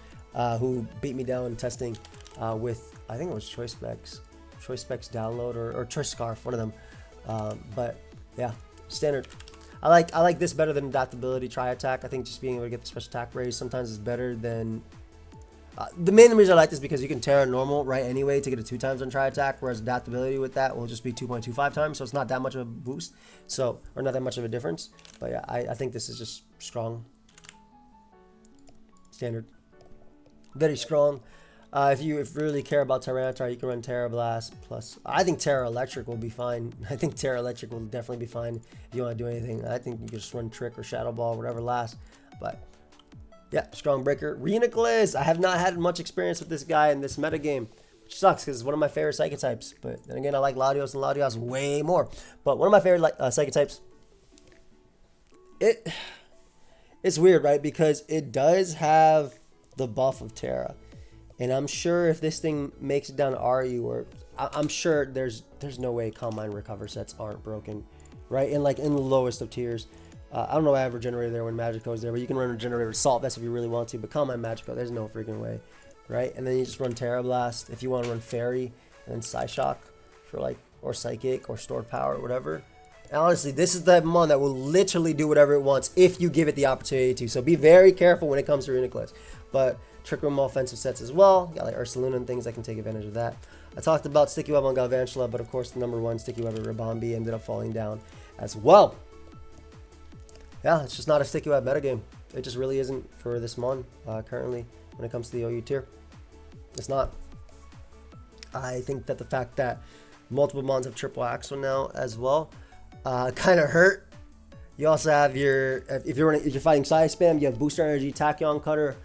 who beat me down in testing with, I think it was Choice Specs download or Choice Scarf, one of them. But yeah, standard. I like this better than adaptability, Tri Attack. I think just being able to get the special attack raise sometimes is better than. The main reason I like this is because you can Terra normal right anyway to get it 2 times on Tri Attack, whereas adaptability with that will just be 2.25 times, so it's not that much of a boost, or not that much of a difference. But yeah, I think this is just strong. Standard. Very strong. If you really care about Tyranitar, you can run Terra Blast plus. I think Terra Electric will be fine. I think Terra Electric will definitely be fine if you want to do anything. I think you can just run Trick or Shadow Ball, whatever lasts. But yeah, Strong Breaker. Reuniclus. I have not had much experience with this guy in this metagame, which sucks because it's one of my favorite Psychic types. But then again, I like Latios and Latios way more. But one of my favorite Psychic types. It's weird, right? Because it does have the buff of Terra. And I'm sure if this thing makes it down to RU, or I'm sure there's no way Calm Mind recover sets aren't broken, right? And like in the lowest of tiers, I don't know why I have Regenerator there when Magico is there, but you can run Regenerator Salt Vest if you really want to. But Calm Mind Magico, there's no freaking way, right? And then you just run Terra Blast if you want to run Fairy, and then Psyshock for like, or Psychic or Stored Power or whatever. And honestly, this is the mon that will literally do whatever it wants if you give it the opportunity to. So be very careful when it comes to Reuniclus. But Trick Room offensive sets as well. Got like Ursaluna and things that can take advantage of that. I talked about Sticky Web on Galvantula, but of course the number 1 Sticky Web at Ribombee ended up falling down as well. Yeah, it's just not a Sticky Web metagame. It just really isn't for this mon currently when it comes to the OU tier. It's not. I think that the fact that multiple mons have triple Axel now as well kind of hurt. You also have your, if you're fighting Psy Spam, you have Booster Energy, Tachyon Cutter,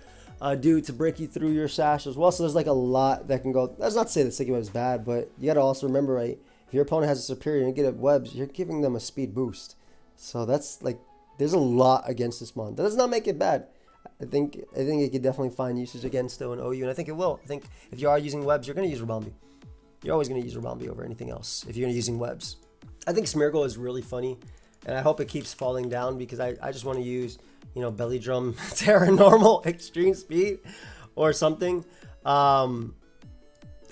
due to break you through your sash as well. So there's like a lot that can go. That's not to say that Sticky Web is bad, but you got to also remember, right, if your opponent has a superior and you get it webs, you're giving them a speed boost. So that's like, there's a lot against this mon. That does not make it bad. I think it could definitely find usage again still in OU, and I think it will. I think if you are using webs, you're going to use Ribombee. You're always going to use Ribombee over anything else if you're using webs. I think Smeargle is really funny, and I hope it keeps falling down because I just want to use, you know, Belly Drum, Terra Normal, Extreme Speed, or something.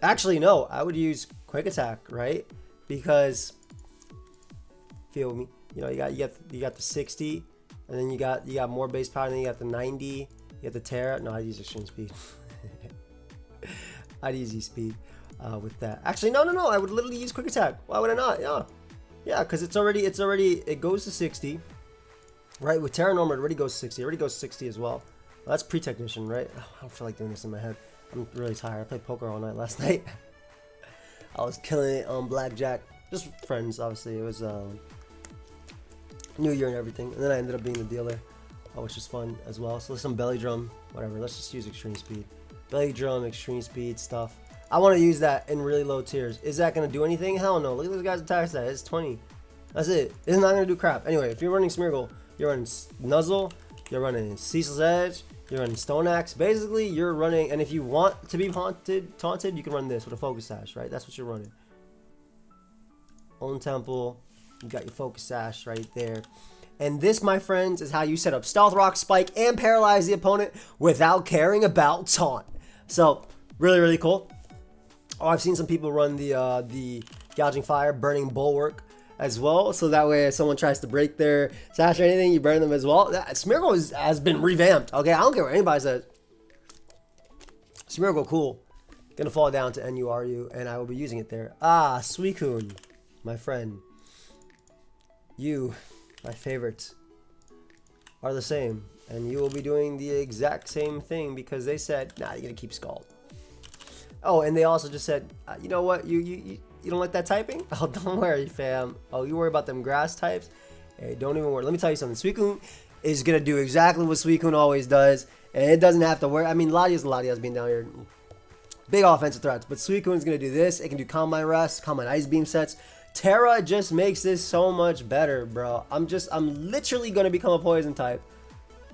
Actually, no, I would use Quick Attack, right? Because, feel me, you know, you got the 60, and then you got more base power, and then you got the 90, you got the Terra. No, I'd use Extreme Speed. I'd use E-Speed with that. Actually, no, I would literally use Quick Attack. Why would I not? Yeah, because it goes to 60. Right, with Terra Normal, it already goes 60. It already goes 60 as well. That's pre-technician, right? Oh, I don't feel like doing this in my head. I'm really tired. I played poker all night last night. I was killing it on blackjack. Just with friends, obviously. It was New Year and everything. And then I ended up being the dealer, which is fun as well. So let's some Belly Drum, whatever. Let's just use Extreme Speed. Belly Drum, Extreme Speed stuff. I want to use that in really low tiers. Is that going to do anything? Hell no. Look at this guy's attack stat. It's 20. That's it. It's not going to do crap. Anyway, if you're running Smeargle, you're running Nuzzle, you're running Cecil's Edge, You're running Stone Axe. Basically, you're running, and if you want to be taunted, you can run this with a Focus Sash, right? That's what you're running. Own Temple. You got your Focus Sash right there. And this, my friends, is how you set up Stealth Rock, Spike, and paralyze the opponent without caring about taunt. So, really, really cool. Oh, I've seen some people run the Gouging Fire, Burning Bulwark as well. So that way if someone tries to break their sash or anything, you burn them as well. Smeargle has been revamped. Okay, I don't care what anybody says. Smeargle, cool. Gonna fall down to NURU, and I will be using it there. Ah, Suicune, my friend. You, my favorites, are the same. And you will be doing the exact same thing because they said, nah, you're gonna keep Scald. Oh, and they also just said, you know what, you don't like that typing? Oh, don't worry, fam. Oh, you worry about them grass types? Hey, don't even worry. Let me tell you something. Suicune is gonna do exactly what Suicune always does, and it doesn't have to worry. I mean, Latias being down here, big offensive threats, but Suicune is gonna do this. It can do Combine Rest, Combine Ice Beam sets. Terra just makes this so much better, bro. I'm literally gonna become a poison type.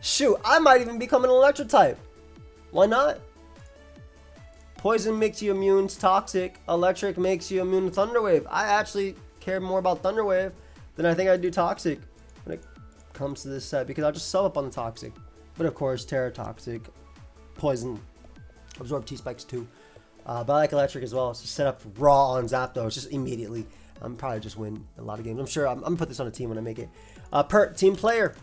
Shoot, I might even become an electric type. Why not? Poison makes you immune to Toxic. Electric makes you immune to Thunder Wave. I actually care more about Thunder Wave than I think I do Toxic when it comes to this set because I'll just sub up on the Toxic. But of course, Terra Toxic, Poison, Absorb T-Spikes too. But I like Electric as well. So set up raw on Zapdos just immediately. I'm probably just win a lot of games. I'm sure I'm gonna put this on a team when I make it. Pert, team player.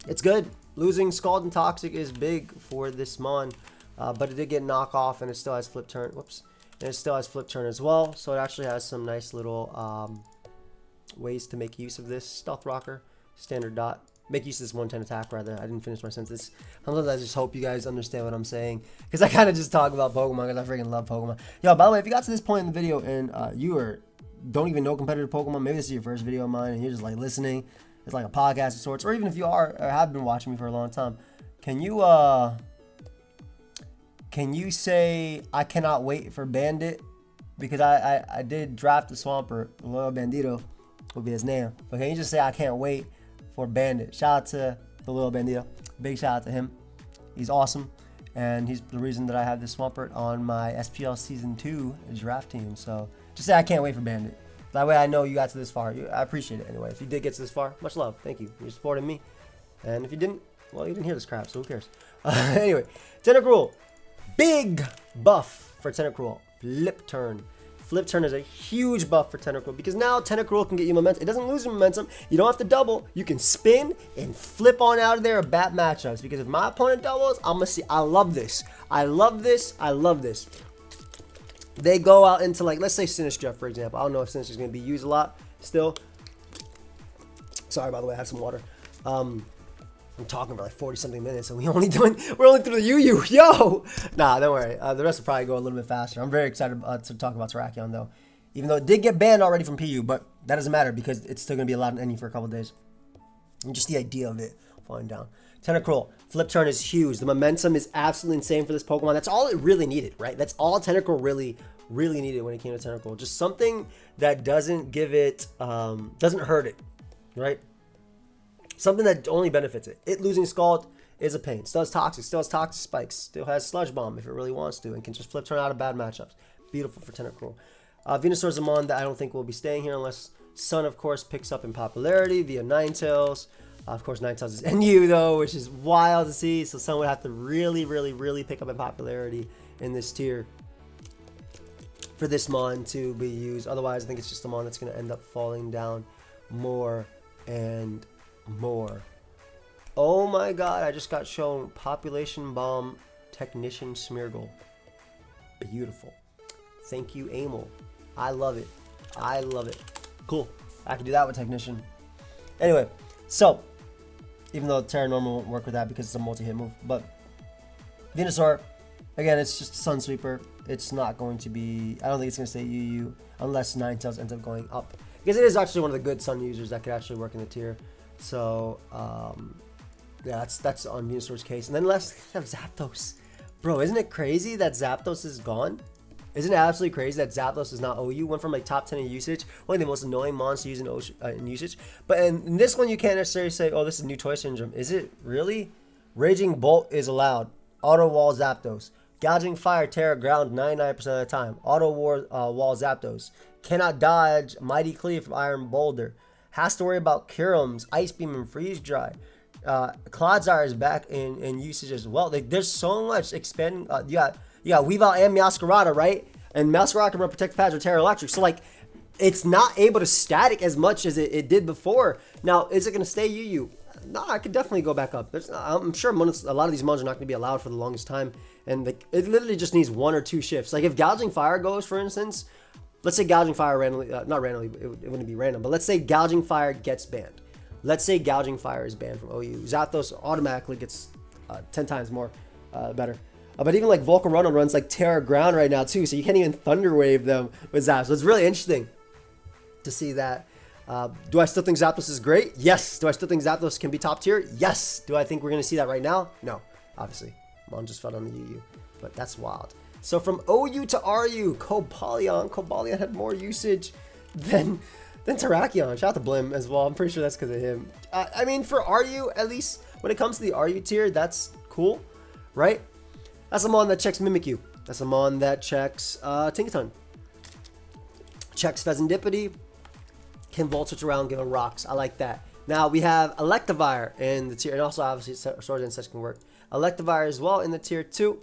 It's good. Losing Scald and Toxic is big for this Mon. But it did get knock off, and it still has flip turn. Whoops. And it still has flip turn as well. So it actually has some nice little ways to make use of this. Stealth Rocker, Standard Dot. Make use of this 110 attack, rather. I didn't finish my sentence. Sometimes I just hope you guys understand what I'm saying. Because I kind of just talk about Pokemon because I freaking love Pokemon. Yo, by the way, if you got to this point in the video and you don't even know competitive Pokemon, maybe this is your first video of mine and you're just like listening. It's like a podcast of sorts. Or even if you are or have been watching me for a long time. Can you say I cannot wait for Bandit? Because I did draft the Swampert. Loyal Bandito will be his name. But can you just say I can't wait for Bandit? Shout out to the Loyal Bandito. Big shout out to him. He's awesome. And he's the reason that I have this Swampert on my SPL Season 2 draft team. So just say I can't wait for Bandit. That way I know you got to this far. I appreciate it anyway. If you did get to this far, much love. Thank you. You're supporting me. And if you didn't, well, you didn't hear this crap, so who cares? Anyway, Tentacruel. Big buff for Tentacruel. Flip turn. Flip turn is a huge buff for Tentacruel because now Tentacruel can get you momentum. It doesn't lose your momentum. You don't have to double. You can spin and flip on out of there or bat matchups because if my opponent doubles, I'm going to see. I love this. I love this. I love this. They go out into, like, let's say Sinistcha, for example. I don't know if Sinistra's going to be used a lot still. Sorry, by the way, I have some water. I'm talking for like 40 something minutes and we're only through the UU. Yo! Nah, don't worry. The rest will probably go a little bit faster. I'm very excited to talk about Terrakion though. Even though it did get banned already from PU, but that doesn't matter because it's still going to be allowed in NE for a couple days. And just the idea of it falling down. Tentacruel. Flip turn is huge. The momentum is absolutely insane for this Pokemon. That's all it really needed, right? That's all Tentacruel really needed when it came to Tentacruel. Just something that doesn't give it, doesn't hurt it, right? Something that only benefits it. It losing Scald is a pain. Still has Toxic. Still has Toxic Spikes. Still has Sludge Bomb if it really wants to. And can just flip turn out of bad matchups. Beautiful for Tentacruel. Venusaur's a Mon that I don't think will be staying here unless Sun, of course, picks up in popularity via Ninetales. Of course, Ninetales is NU, though, which is wild to see. So Sun would have to really pick up in popularity in this tier for this Mon to be used. Otherwise, I think it's just a Mon that's going to end up falling down more and more. Oh my god, I just got shown Population Bomb Technician Smeargle. Beautiful. Thank you, Amel. I love it. I love it. Cool. I can do that with Technician. Anyway, so even though Terra Normal won't work with that because it's a multi-hit move, but Venusaur, again, it's just a Sun Sweeper. It's not going to be, I don't think it's going to stay UU unless Ninetales ends up going up. Because it is actually one of the good Sun users that could actually work in the tier. So, yeah, that's on Venusaur's case. And then let's have Zapdos. Bro, isn't it crazy that Zapdos is gone? Isn't it absolutely crazy that Zapdos is not OU? Went from like top 10 in usage. One of the most annoying mons to use in usage. But in this one, you can't necessarily say, oh, this is new toy syndrome. Is it really? Raging Bolt is allowed. Auto Wall Zapdos. Gouging Fire, Terra Ground 99% of the time. Auto Wall Zapdos. Cannot dodge Mighty Cleave from Iron Boulder. Has to worry about Curums, Ice Beam, and Freeze Dry. Clodsire is back in usage as well. Like, there's so much expanding. You got Weavile and Meowscarada, right? And Meowscarada can run Protect Patch or Terra Electric. So, like, it's not able to static as much as it did before. Now, is it going to stay UU? No, I could definitely go back up. I'm sure a lot of these mods are not going to be allowed for the longest time. And it literally just needs 1 or 2 shifts. Like, if Gouging Fire goes, for instance, let's say Gouging Fire randomly, not randomly, it wouldn't be random, but let's say Gouging Fire gets banned. Let's say Gouging Fire is banned from OU. Zapdos automatically gets 10 times more better. But even like Volcarona runs like Terra Ground right now too, so you can't even Thunder Wave them with Zapdos. So it's really interesting to see that. Do I still think Zapdos is great? Yes. Do I still think Zapdos can be top tier? Yes. Do I think we're going to see that right now? No, obviously. Mon just fell on the UU, but that's wild. So from OU to RU, Cobalion had more usage than Terrakion. Shout out to Blim as well. I'm pretty sure that's because of him. I mean, for RU, at least when it comes to the RU tier, that's cool, right? That's a Mon that checks Mimikyu. That's a Mon that checks Tinkaton. Checks Pheasantipity. Can Volt switch around, give him rocks. I like that. Now we have Electivire in the tier, and also obviously Swords and such can work. Electivire as well in the tier 2.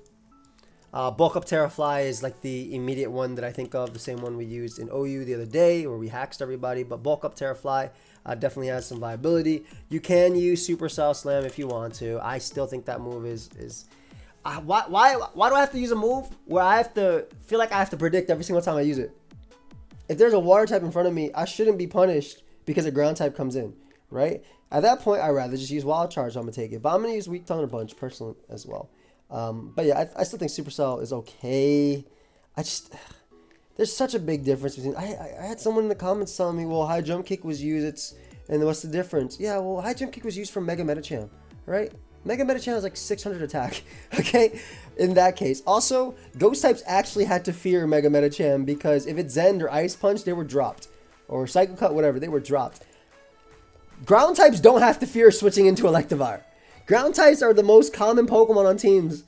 Bulk Up Terrafly is like the immediate one that I think of, the same one we used in OU the other day where we hacked everybody. But Bulk Up Terrafly definitely has some viability. You can use Supercell Slam if you want to. I still think that move is why do I have to use a move where I have to feel like I have to predict every single time I use it? If there's a water type in front of me, I shouldn't be punished because a ground type comes in, right? At that point, I'd rather just use Wild Charge, so I'm going to take it. But I'm going to use Weak Tongue a bunch personally as well. But yeah, I still think Supercell is okay. There's such a big difference between, I had someone in the comments telling me, well, High Jump Kick was used, and what's the difference? Yeah, well, High Jump Kick was used for Mega Metacham, right? Mega Metacham is like 600 attack, okay? In that case. Also, Ghost types actually had to fear Mega Metacham because if it Zen or Ice Punch, they were dropped. Or Psycho Cut, whatever, they were dropped. Ground types don't have to fear switching into Electivire. Ground types are the most common Pokemon on teams,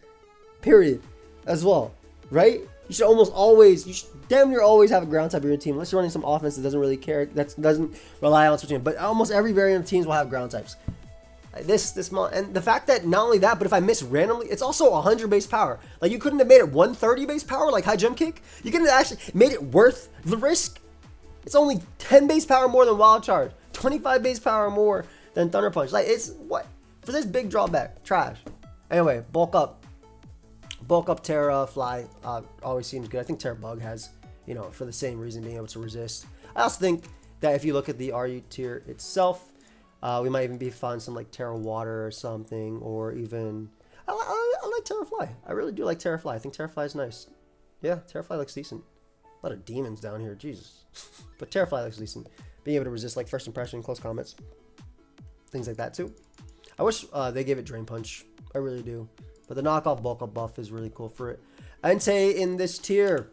period, as well, right? You should almost always, you should damn near always have a ground type in your team, unless you're running some offense that doesn't really care, that doesn't rely on switching. But almost every variant of teams will have ground types. And the fact that not only that, but if I miss randomly, it's also 100 base power. Like, you couldn't have made it 130 base power like High Jump Kick. You couldn't have actually made it worth the risk. It's only 10 base power more than Wild Charge, 25 base power more than Thunder Punch. Like, it's what? For this big drawback, trash. Anyway, bulk up Terra Fly always seems good. I think Terra Bug has, you know, for the same reason, being able to resist. I also think that if you look at the RU tier itself, we might even be finding some like Terra Water or something, or even I like Terra Fly. I really do like Terra Fly. I think Terra Fly is nice. Yeah, Terra Fly looks decent. A lot of demons down here, Jesus. But Terra Fly looks decent. Being able to resist like first impression, close comments, things like that too. I wish they gave it Drain Punch. I really do. But the knockoff bulk up buff is really cool for it. Entei in this tier.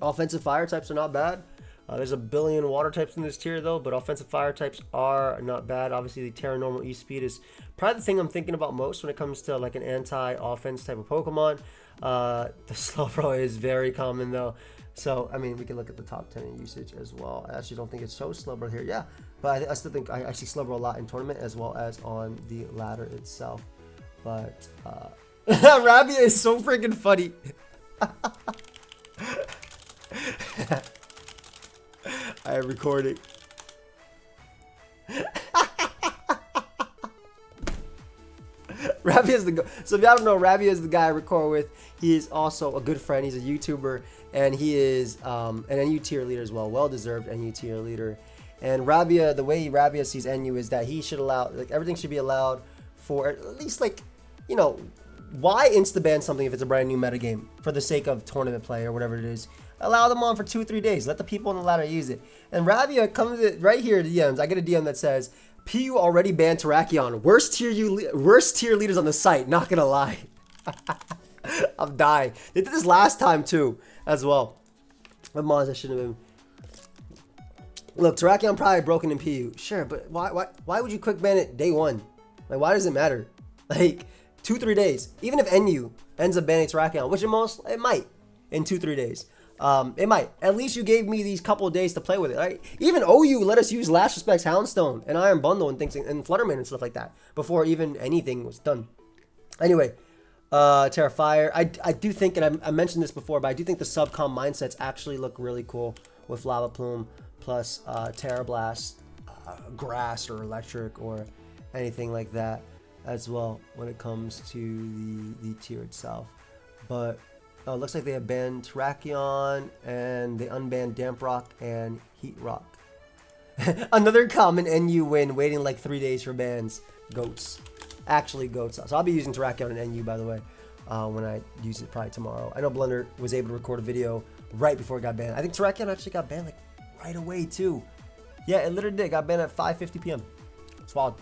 Offensive fire types are not bad. There's a billion water types in this tier though, but offensive fire types are not bad. Obviously the Terra Normal E-Speed is probably the thing I'm thinking about most when it comes to like an anti-offense type of Pokemon. The Slowbro is very common though. So, I mean, we can look at the top 10 in usage as well. I actually don't think it shows Slowbro here. Yeah, but I still think I see Slowbro a lot in tournament as well as on the ladder itself. But, Rabia is so freaking funny. I am recording. Rabia is so if y'all don't know, Rabia is the guy I record with. He is also a good friend. He's a YouTuber, and he is an NU tier leader as well. Well-deserved NU tier leader. And Rabia, the way Rabia sees NU is that he should allow, like, everything should be allowed for at least, like, you know, why insta-ban something if it's a brand new metagame for the sake of tournament play or whatever it is? Allow them on for 2-3 days. Let the people on the ladder use it. And Rabia comes right here to DMs. I get a DM that says, PU already banned Terrakion. Worst tier leaders on the site. Not gonna lie. I'm dying. They did this last time too, as well. But Moz, I shouldn't have been. Look, Terrakion probably broken in PU. Sure, but why would you quick ban it day one? Like, why does it matter? Like 2-3 days. Even if NU ends up banning Terrakion, which it might in 2-3 days. It might. At least you gave me these couple of days to play with it, right? Even OU let us use Last Respect's Houndstone and Iron Bundle and things and Flutterman and stuff like that before even anything was done. Anyway, Terrafire. I do think, and I mentioned this before, but I do think the subcom mindsets actually look really cool with Lava Plume plus Terra Blast, Grass or Electric or anything like that as well when it comes to the tier itself. But it looks like they have banned Terrakion and they unbanned Damp Rock and Heat Rock. Another common NU win, waiting like 3 days for bans. Goats. Actually goats. So I'll be using Terrakion and NU, by the way, when I use it probably tomorrow. I know Blender was able to record a video right before it got banned. I think Terrakion actually got banned like right away too. Yeah, it literally did. It got banned at 5:50 p.m. It's wild.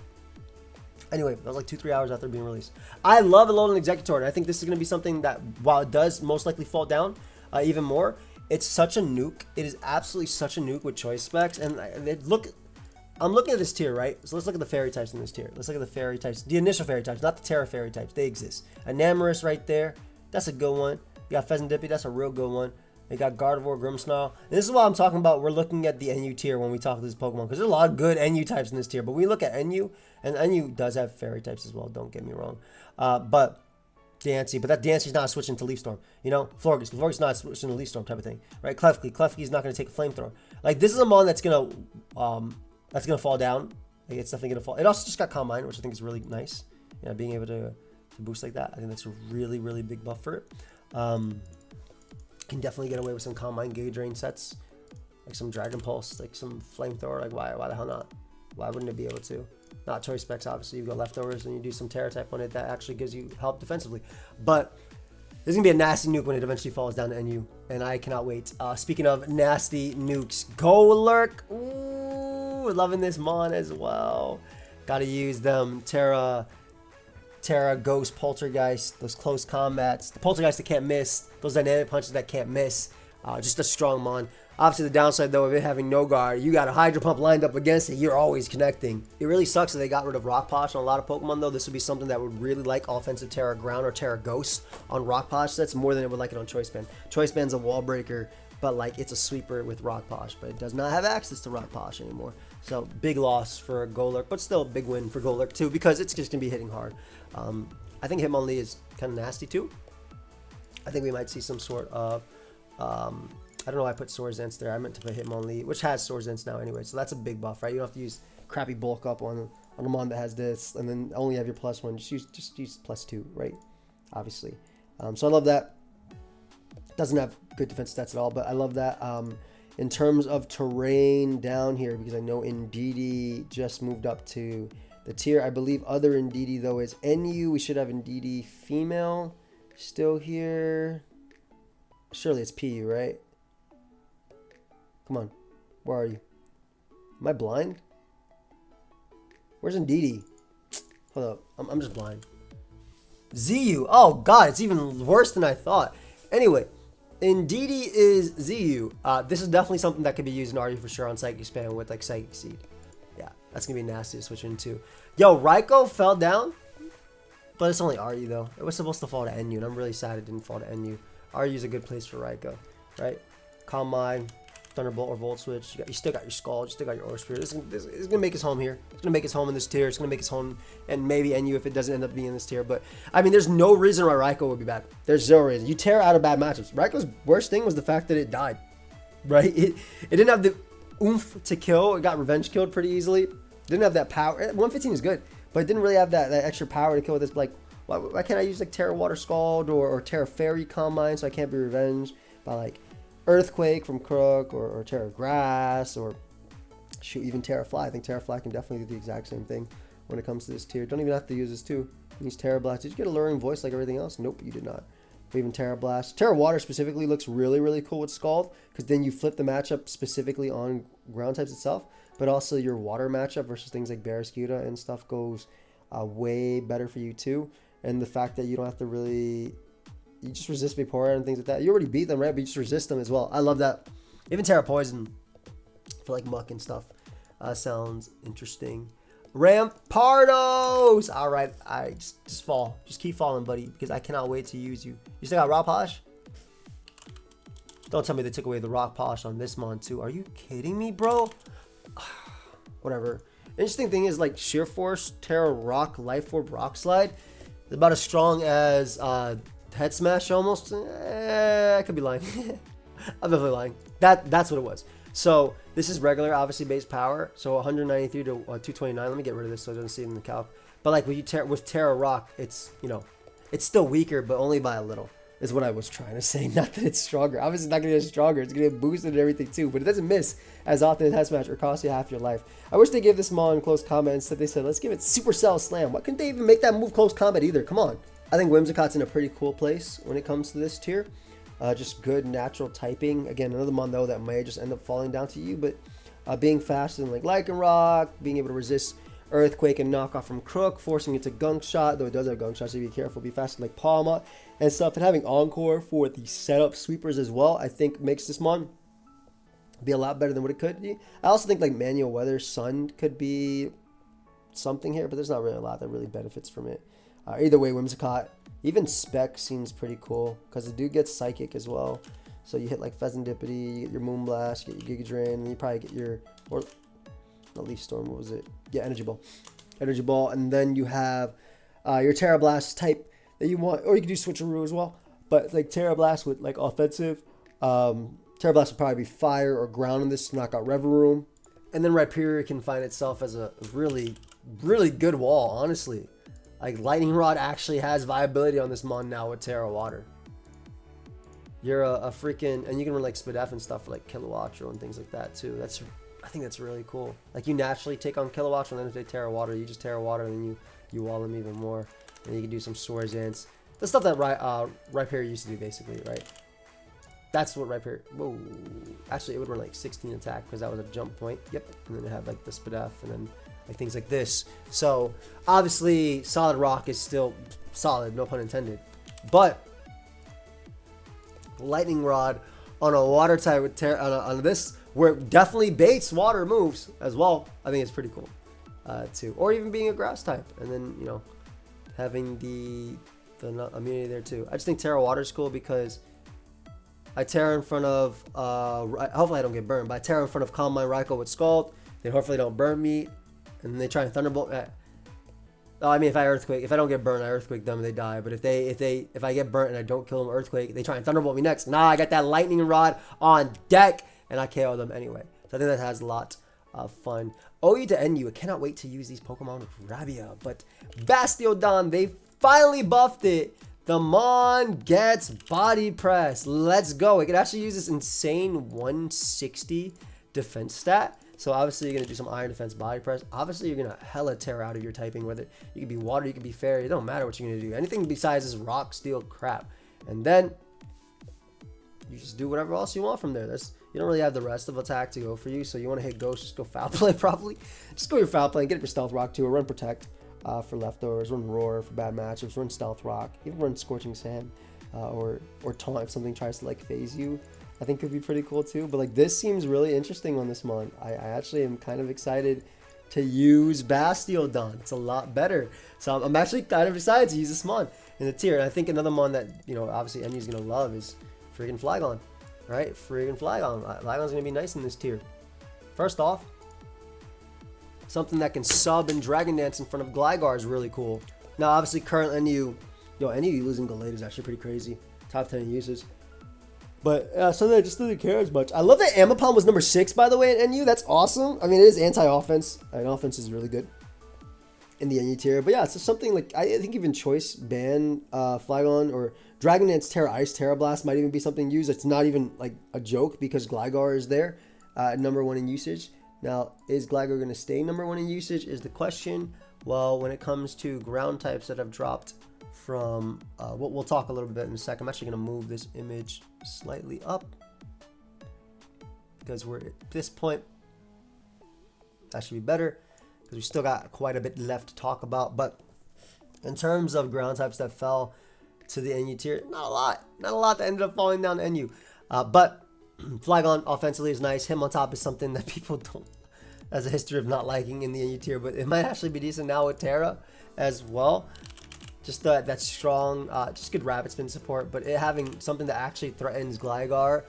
Anyway, that was like 2-3 hours after being released. I love Alolan Executor, and I think this is going to be something that, while it does most likely fall down even more, it's such a nuke. It is absolutely such a nuke with choice specs. And I'm looking at this tier, right? So let's look at the fairy types in this tier. Let's look at the fairy types, the initial fairy types, not the Terra fairy types. They exist. Enamorous right there. That's a good one. You got Pheasant Dippy. That's a real good one. You got Gardevoir, Grimmsnarl. And this is what I'm talking about. We're looking at the NU tier when we talk to this Pokemon, because there's a lot of good NU types in this tier. But we look at NU, and NU does have fairy types as well. Don't get me wrong. But Dancey, but that Dancey's not switching to Leaf Storm. You know, Florges not switching to Leaf Storm type of thing, right? Klefki's not going to take a Flamethrower. Like, this is a mon that's gonna fall down. Like, it's definitely gonna fall. It also just got Calm Mind, which I think is really nice. Yeah, being able to boost like that, I think that's a really, really big buff for it. Can definitely get away with some Calm Mind Gauge Drain sets, like some Dragon Pulse, like some Flamethrower. Like, why the hell not? Why wouldn't it be able to? Not choice specs, obviously. You've got leftovers and you do some Terra type on it that actually gives you help defensively. But there's gonna be a nasty nuke when it eventually falls down to NU, and I cannot wait. Speaking of nasty nukes, Golurk. Ooh, loving this mon as well. Gotta use them. Terra, Ghost, Poltergeist, those close combats, the Poltergeist that can't miss, those dynamic punches that can't miss. Just a strong mon. Obviously, the downside, though, of it having no guard, you got a Hydro Pump lined up against it, you're always connecting. It really sucks that they got rid of Rock Posh on a lot of Pokemon, though. This would be something that would really like offensive Terra Ground or Terra Ghost on Rock Posh sets more than it would like it on Choice Band. Choice Band's a wall breaker, but like it's a sweeper with Rock Posh, but it does not have access to Rock Posh anymore. So big loss for Golurk, but still a big win for Golurk too, because it's just gonna be hitting hard. I think Hitmonlee is kind of nasty too. I think we might see some sort of I don't know why I put Swords Dance there. I meant to put Hitmonlee, which has Swords Dance now anyway, so that's a big buff, right? You don't have to use crappy bulk up on a mon that has this, and then only have your +1. Just use +2, right? Obviously. So I love that. Doesn't have good defense stats at all, but I love that. In terms of terrain down here, because I know Indeedee just moved up to the tier. I believe other Indeedee, though, is NU. We should have Indeedee female still here. Surely it's PU, right? Come on. Where are you? Am I blind? Where's Indeedee? Hold up. I'm just blind. ZU. Oh, God. It's even worse than I thought. Anyway, Indeedee is ZU. This is definitely something that could be used in RU for sure on Psychic Spam with, like, Psychic Seed. Yeah, that's going to be nasty to switch into. Yo, Raikou fell down, but it's only RU, though. It was supposed to fall to NU, and I'm really sad it didn't fall to NU. RU is a good place for Raikou, right? Calm Mind, Thunderbolt or Volt Switch. You still got your Scald, you still got your Aura Spirit. It's going to make his home here. It's going to make his home in this tier. It's going to make his home, and maybe NU if it doesn't end up being in this tier. But, I mean, there's no reason why Raikou would be bad. There's zero reason. You tear out of bad matchups. Raikou's worst thing was the fact that it died, right? It didn't have the oomph to kill. It got revenge killed pretty easily. It didn't have that power. 115 is good, but it didn't really have that extra power to kill with this. Like, why can't I use like Terra Water Scald or Terra Fairy Calm Mind so I can't be revenged by like Earthquake from Crook or Terra Grass or shoot, even Terra Fly. I think Terra Fly can definitely do the exact same thing when it comes to this tier. Don't even have to use this too. Use Terra Blast. Did you get a Luring Voice like everything else? Nope, you did not. Or even Terra Blast. Terra Water specifically looks really, really cool with Scald, because then you flip the matchup specifically on ground types itself, but also your water matchup versus things like Barraskewda and stuff goes way better for you too. And the fact that you don't have to really, you just resist Vaporeon and things like that. You already beat them, right? But you just resist them as well. I love that. Even Terra Poison for like Muck and stuff sounds interesting. Rampardos. All right, just fall. Just keep falling, buddy, because I cannot wait to use you. You still got rock polish? Don't tell me they took away the rock polish on this mon too. Are you kidding me, bro? Whatever. Interesting thing is, like, Sheer Force, Terra Rock, Life Orb, Rock Slide is about as strong as Head Smash almost. I could be lying. I'm definitely lying. That's what it was. So this is regular, obviously, base power. So 193 to 229. Let me get rid of this so it doesn't see it in the calc. But like with Terra Rock, it's, you know, it's still weaker, but only by a little. Is what I was trying to say. Not that it's stronger. Obviously, it's not going to get stronger. It's going to get boosted and everything too. But it doesn't miss as often as Head Smash or cost you half your life. I wish they gave this Mon in close combat instead. They said, let's give it Supercell Slam. Why couldn't they even make that move close combat either? Come on. I think Whimsicott's in a pretty cool place when it comes to this tier. Just good natural typing. Again, another Mon though that may just end up falling down to you. But being faster than like Lycanroc, being able to resist Earthquake and knock off from Crook, forcing it to Gunk Shot, though it does have Gunk Shot, so be careful, be faster like Palma and stuff. And having Encore for the setup sweepers as well, I think makes this Mon be a lot better than what it could be. I also think like Manual Weather Sun could be something here, but there's not really a lot that really benefits from it. Either way, Whimsicott, even Spec seems pretty cool because it do get Psychic as well. So you hit like Pheasantipity, you get your Moonblast, you get your Giga Drain, and you probably get your, or not Leaf Storm, what was it? Yeah, Energy Ball. Energy Ball, and then you have your Terra Blast type that you want, or you can do Switcheroo as well. But like Terra Blast with like offensive, Terra Blast would probably be fire or ground in this to knock out Revavroom. And then Rhyperior can find itself as a really, really good wall, honestly. Like Lightning Rod actually has viability on this Mon now with Terra Water. You're a freaking, and you can run like Spadef and stuff for like Kilowattrel and things like that too. I think that's really cool. Like you naturally take on Kilowattrel, and then if they Terra Water, you just Terra Water, and then you wall them even more. And you can do some Swords Dance. The stuff that Rhyperior used to do, basically, right? That's what Rhyperior. Whoa. Actually, it would run like 16 attack because that was a jump point. Yep. And then it had like the Spadef, and then like things like this. So obviously, Solid Rock is still solid, no pun intended. But Lightning Rod on a water type with on this, where it definitely baits water moves as well. I think it's pretty cool too. Or even being a grass type, and then, you know, having the immunity there too. I just think Terra Water is cool because I Terra in front of hopefully I don't get burned, but I Terra in front of Calm Mind Raikou with Scald. They hopefully don't burn me, and then they try and Thunderbolt. I mean, if I don't get burned, I Earthquake them and they die. But if I get burnt and I don't kill them Earthquake, they try and Thunderbolt me next. Nah, I got that Lightning Rod on deck, and I KO them anyway. So I think that has a lot of fun. OU to NU, I cannot wait to use these Pokemon with Rabia. But Bastiodon, they finally buffed it. The Mon gets Body Press. Let's go. It can actually use this insane 160 defense stat. So obviously you're going to do some Iron Defense Body Press. Obviously you're going to hella tear out of your typing, whether you can be Water, you can be Fairy. It don't matter what you're going to do. Anything besides this Rock, Steel crap. And then you just do whatever else you want from there. You don't really have the rest of attack to go for you. So you want to hit Ghost, just go Foul Play probably. Just go your Foul Play and get up your Stealth Rock too, or run Protect for leftovers, run Roar for bad matchups, run Stealth Rock, even run Scorching Sand or Taunt if something tries to like phase you. I think could be pretty cool too. But like this seems really interesting on this Mon. I actually am kind of excited to use Bastiodon. It's a lot better. So I'm actually kind of excited to use this Mon in the tier. And I think another Mon that, you know, obviously NU's going to love is friggin' Flygon. Right? Friggin' Flygon. Flygon's going to be nice in this tier. First off, something that can sub and Dragon Dance in front of Gligar is really cool. Now, obviously, current NU, NU losing Gallade is actually pretty crazy. Top 10 uses. But something I just didn't care as much. I love that Amapom was number 6, by the way, in NU. That's awesome. I mean, it is anti-offense. And offense is really good in the NU tier. But yeah, it's just something like, I think even Choice ban Flygon or Dragon Dance Terra Ice Terra Blast might even be something used. It's not even like a joke because Gligar is there, number 1 in usage. Now, is Gligar going to stay number 1 in usage is the question. Well, when it comes to ground types that have dropped from, we'll talk a little bit in a second. I'm actually going to move this image slightly up because we're at this point. That should be better because we still got quite a bit left to talk about. But in terms of ground types that fell to the NU tier, not a lot that ended up falling down to NU. But Flygon offensively is nice. Him on top is something that people has a history of not liking in the NU tier, but it might actually be decent now with Terra as well. Just that strong, just good rapid spin support, but it having something that actually threatens Gligar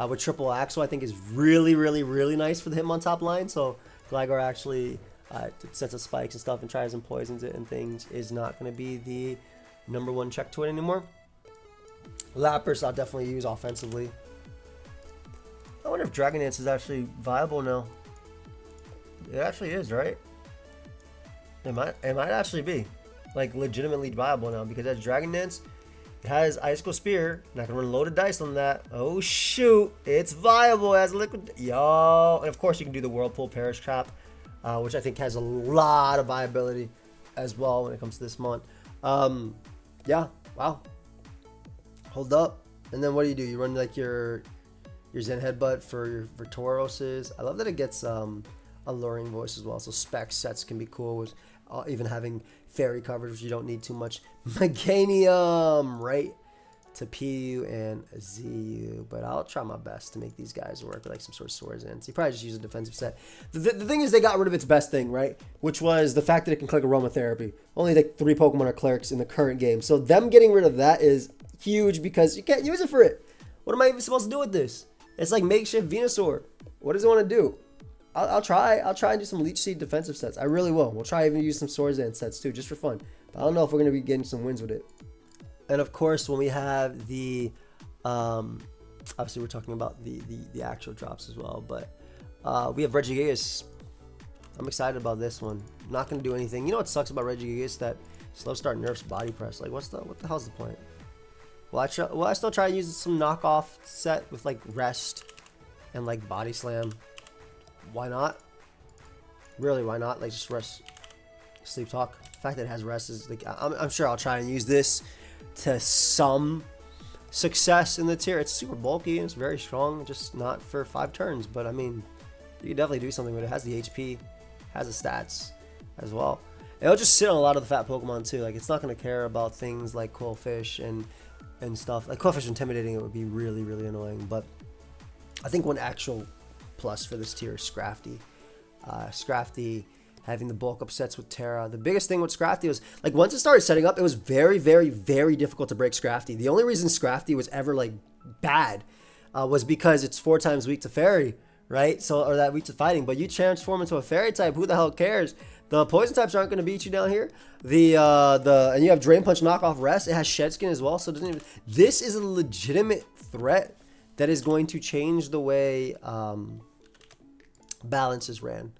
with triple Axle, I think is really, really, really nice for the Hitmon top line. So Gligar actually sets up spikes and stuff and tries and poisons it and things is not going to be the #1 check to it anymore. Lapras I'll definitely use offensively. I wonder if Dragon Dance is actually viable now. It actually is, right? It might actually be like legitimately viable now because as Dragon Dance, it has Icicle Spear, and I can run loaded dice on that. Oh shoot, it's viable as liquid. Yo, and of course you can do the Whirlpool Perish Trap, which I think has a lot of viability as well when it comes to this mon. Yeah, wow. Hold up, and then what do? You run like your Zen Headbutt for Tauroses. I love that it gets Alluring Voice as well. So spec sets can be cool with even having fairy coverage, which you don't need too much. Meganium, right? To PU and ZU. But I'll try my best to make these guys work with like some sort of swords in. So you probably just use a defensive set. The thing is they got rid of its best thing, right? Which was the fact that it can click Aromatherapy. Only like 3 Pokemon are clerics in the current game. So them getting rid of that is huge because you can't use it for it. What am I even supposed to do with this? It's like makeshift Venusaur. What does it want to do? I'll try and do some Leech Seed defensive sets. I really will. We'll try even use some Swordsdance sets too, just for fun. But I don't know if we're going to be getting some wins with it. And of course, when we have the, obviously we're talking about the actual drops as well, but we have Regigigas. I'm excited about this one. Not going to do anything. You know what sucks about Regigigas? That slow start nerfs body press. Like, what the hell's the point? Well, I still try to use some knockoff set with like Rest and like Body Slam. Why not? Really, why not? Like just Rest, Sleep Talk. The fact that it has Rest is like I'm sure I'll try and use this to some success in the tier. It's super bulky and it's very strong, just not for 5 turns. But I mean, you can definitely do something with it. It has the HP, has the stats as well. And it'll just sit on a lot of the fat Pokemon too. Like it's not going to care about things like Quillfish and stuff. Like Quillfish intimidating it would be really, really annoying. But I think one actual plus for this tier is Scrafty. Scrafty having the bulk up sets with Terra. The biggest thing with Scrafty was like once it started setting up, it was very, very, very difficult to break Scrafty. The only reason Scrafty was ever like bad was because it's 4 times weak to Fairy, right? So or that weak to fighting. But you transform into a Fairy type, who the hell cares? The poison types aren't going to beat you down here. And you have Drain Punch knockoff Rest. It has Shed Skin as well, so it doesn't even. This is a legitimate threat that is going to change the way balance is ran,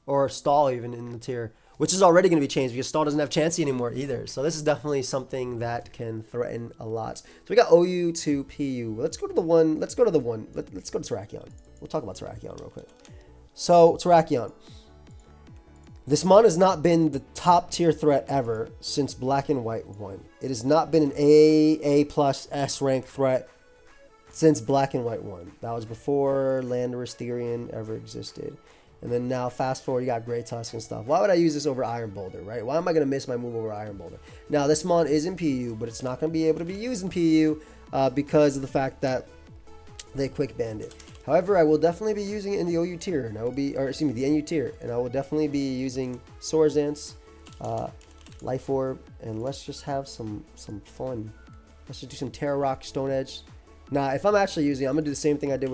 or stall even in the tier, which is already going to be changed because stall doesn't have Chansey anymore either. So this is definitely something that can threaten a lot. So we got OU to PU. Let's go to the one. Let's go to Terrakion. We'll talk about Terrakion real quick. So Terrakion. This mon has not been the top tier threat ever since Black and White 1. It has not been an A+ S rank threat since Black and White 1. That was before Landorus Therian ever existed. And then now fast forward, you got Grey Tusk and stuff. Why would I use this over Iron Boulder, right? Why am I going to miss my move over Iron Boulder? Now, this mon is in PU, but it's not going to be able to be used in PU because of the fact that they quick banned it. However, I will definitely be using it in the OU tier, and I will be, or excuse me, the NU tier, and I will definitely be using Swords Dance, Life Orb, and let's just have some fun. Let's just do some Terra Rock, Stone Edge. Now, if I'm actually using, I'm gonna do the same thing I did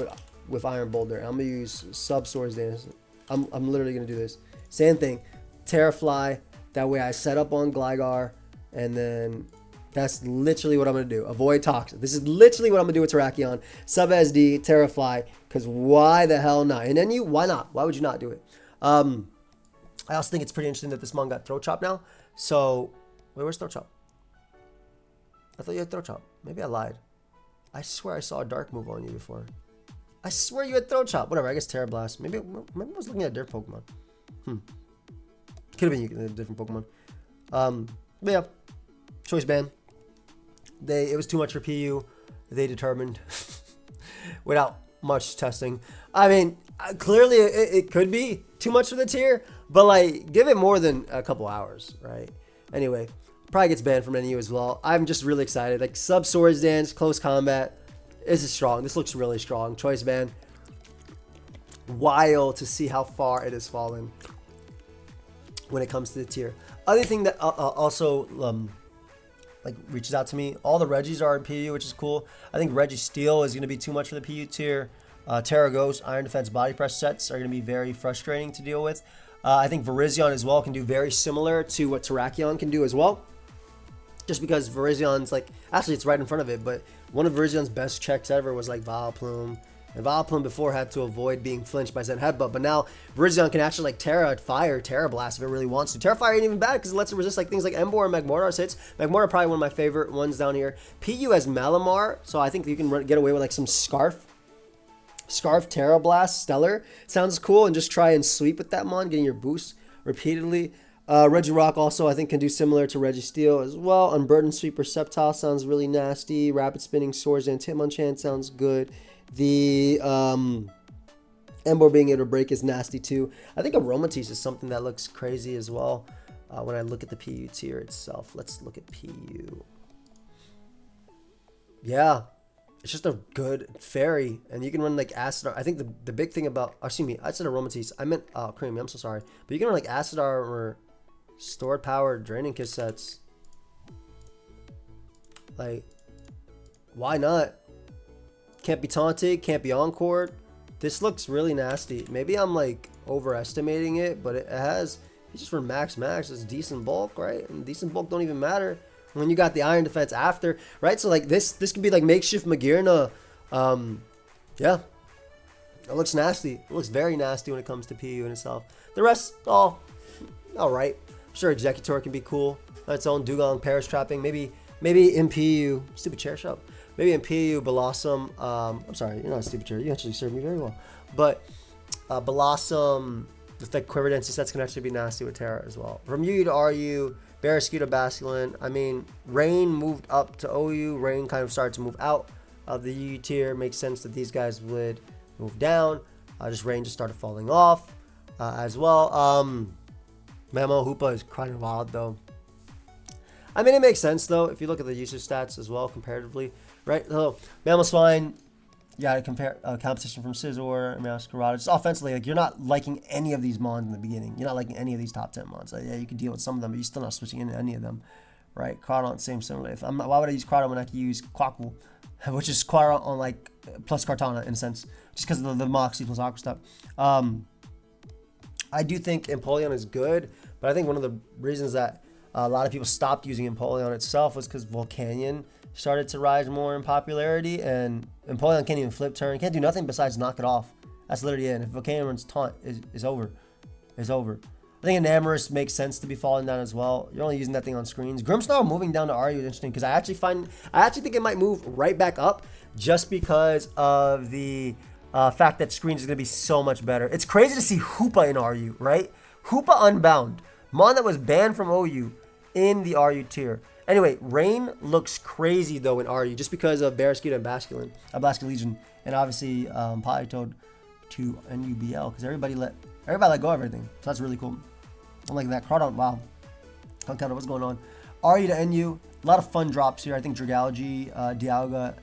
with Iron Boulder. I'm gonna use Sub Swords Dance. I'm literally gonna do this same thing, Terra Fly. That way, I set up on Gligar, and then. That's literally what I'm going to do. Avoid Toxic. This is literally what I'm going to do with Terrakion. Sub SD, Terrafly, because why the hell not? And then why not? Why would you not do it? I also think it's pretty interesting that this mon got Throat Chop now. So, wait, where's Throat Chop? I thought you had Throat Chop. Maybe I lied. I swear I saw a dark move on you before. I swear you had Throat Chop. Whatever, I guess Terra Blast. Maybe I was looking at a different Pokemon. Could have been a different Pokemon. But yeah, Choice Band. It was too much for PU. They determined without much testing. I mean, clearly it could be too much for the tier, but like give it more than a couple hours, right? Anyway, probably gets banned from NU as well. I'm just really excited. Like Sub Swords Dance, Close Combat. This is strong. This looks really strong. Choice Band. wild to see how far it has fallen when it comes to the tier. Other thing that also like reaches out to me, all the Regis are in PU, which is cool. I think Registeel is going to be too much for the PU tier. Terra Ghost, Iron Defense Body Press sets are going to be very frustrating to deal with. I think Virizion as well can do very similar to what Terrakion can do as well. Just because Virizion's like, actually it's right in front of it, but one of Virizion's best checks ever was like Vileplume. And Vileplume before had to avoid being flinched by Zen Headbutt, but now Virizion can actually like Terra Blast if it really wants to. Terra Fire ain't even bad because it lets it resist like things like Emboar and Magmortar's hits. Magmortar probably one of my favorite ones down here. PU has Malamar, so I think you can get away with like some Scarf Terra Blast, Stellar. Sounds cool, and just try and sweep with that mon, getting your boost repeatedly. Regirock also I think can do similar to Registeel as well. Unburdened Sweep Receptile sounds really nasty. Rapid Spinning Swords and Hitmonchan sounds good. The Emboar being able to break is nasty too. I think Aromatisse is something that looks crazy as well when I look at the PU tier itself. Let's look at PU. Yeah, it's just a good fairy, and you can run like Acid. I think the big thing about, excuse me, I said Aromatisse. I meant Creamy. I'm so sorry, but you can run like Acid Armor, Stored Power, Draining Kiss sets. Like, why not? Can't be taunted, can't be encored. This looks really nasty. Maybe I'm like overestimating it, but it has, just for max, it's decent bulk, right? And decent bulk don't even matter when you got the Iron Defense after, right? So like this could be like makeshift Magearna. Yeah, it looks nasty. It looks very nasty when it comes to PU in itself. The rest, all right. I'm sure Executor can be cool on its own. Dugong, Perish Trapping, maybe in PU. Stupid chair shop. Maybe in PU, Blossom. I'm sorry, you're not a stupid chair. You actually served me very well. But Blossom, with the Quiver Density sets can actually be nasty with Terra as well. From UU to RU, Barraskewda, Basculin. I mean, Rain moved up to OU. Rain kind of started to move out of the UU tier. Makes sense that these guys would move down. Just Rain just started falling off as well. Mamo Hoopa is crying wild though. I mean, it makes sense though if you look at the usage stats as well comparatively. Right, so Mamoswine, you gotta compare competition from Scizor and Masquerade. Just offensively, like you're not liking any of these mons in the beginning. You're not liking any of these top 10 mons. Like, yeah, you can deal with some of them, but you're still not switching into any of them, right? Crawdon, similarly. Why would I use Crawdon when I could use Quackle, which is Crawdon on like plus Kartana in a sense, just because of the Moxie plus Aqua stuff. I do think Empoleon is good, but I think one of the reasons that a lot of people stopped using Empoleon itself was because Volcanion started to rise more in popularity, and Empoleon can't even flip turn, can't do nothing besides knock it off. That's literally it. And if Volcanion runs taunt, is over. Is over. I think Enamorus makes sense to be falling down as well. You're only using that thing on screens. Grimmsnarl moving down to RU is interesting because I actually think it might move right back up just because of the fact that screens is going to be so much better. It's crazy to see Hoopa in RU, right? Hoopa Unbound, mon that was banned from OU in the RU tier. Anyway, Rain looks crazy though in RU just because of Barraskewda and Basculin Legion, and obviously Politoed to NUBL because everybody let go of everything. So that's really cool. I'm liking that. Crawdon, wow. Concounter, what's going on? RU to NU, a lot of fun drops here. I think Dragalge, Dialga,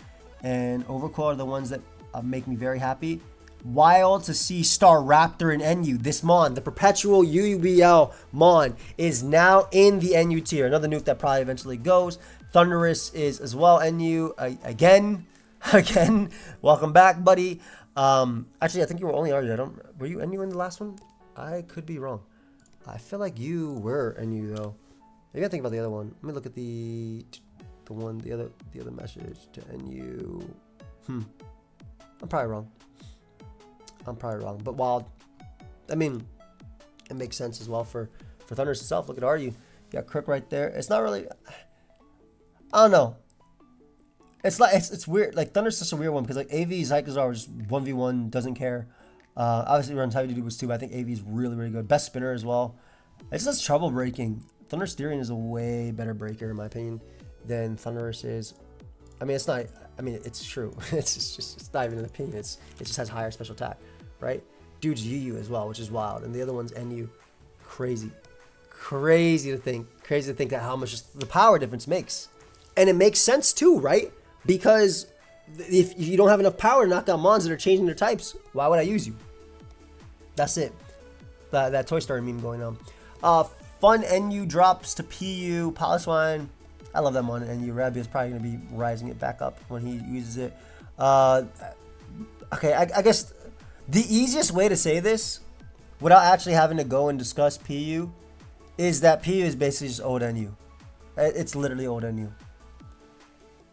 and Overclaw are the ones that make me very happy. Wild to see Staraptor in NU. This mon, the perpetual UUBL mon, is now in the NU tier. Another nuke that probably eventually goes. Thundurus is as well NU again. Welcome back, buddy. Actually, I think you were only RU. Were you NU in the last one? I could be wrong. I feel like you were NU though. Maybe I think about the other one. Let me look at the other message to NU. I'm probably wrong. But Wild, I mean, it makes sense as well for Thundurus itself. Look at RU. You got Crook right there. It's not really, I don't know. It's like, it's weird. Like Thundurus is such a weird one because like AV Zykozar just 1v1, doesn't care. Obviously runs Heavy Duty was too, but I think AV is really, really good. Best spinner as well. It's just trouble breaking. Thundurus Styrian is a way better breaker in my opinion than Thundurus is. I mean, it's not, I mean, it's true. It's not even an opinion. It just has higher special attack, right? Dude's UU as well, which is wild. And the other one's NU. Crazy to think that how much the power difference makes. And it makes sense too, right? Because if you don't have enough power to knock out mons that are changing their types, why would I use you? That's it. That Toy Story meme going on. Fun NU drops to PU. Polish-Wine. I love that one. NU. Rabia is probably going to be rising it back up when he uses it. Okay, I guess the easiest way to say this, without actually having to go and discuss PU, is that PU is basically just old NU. It's literally old NU.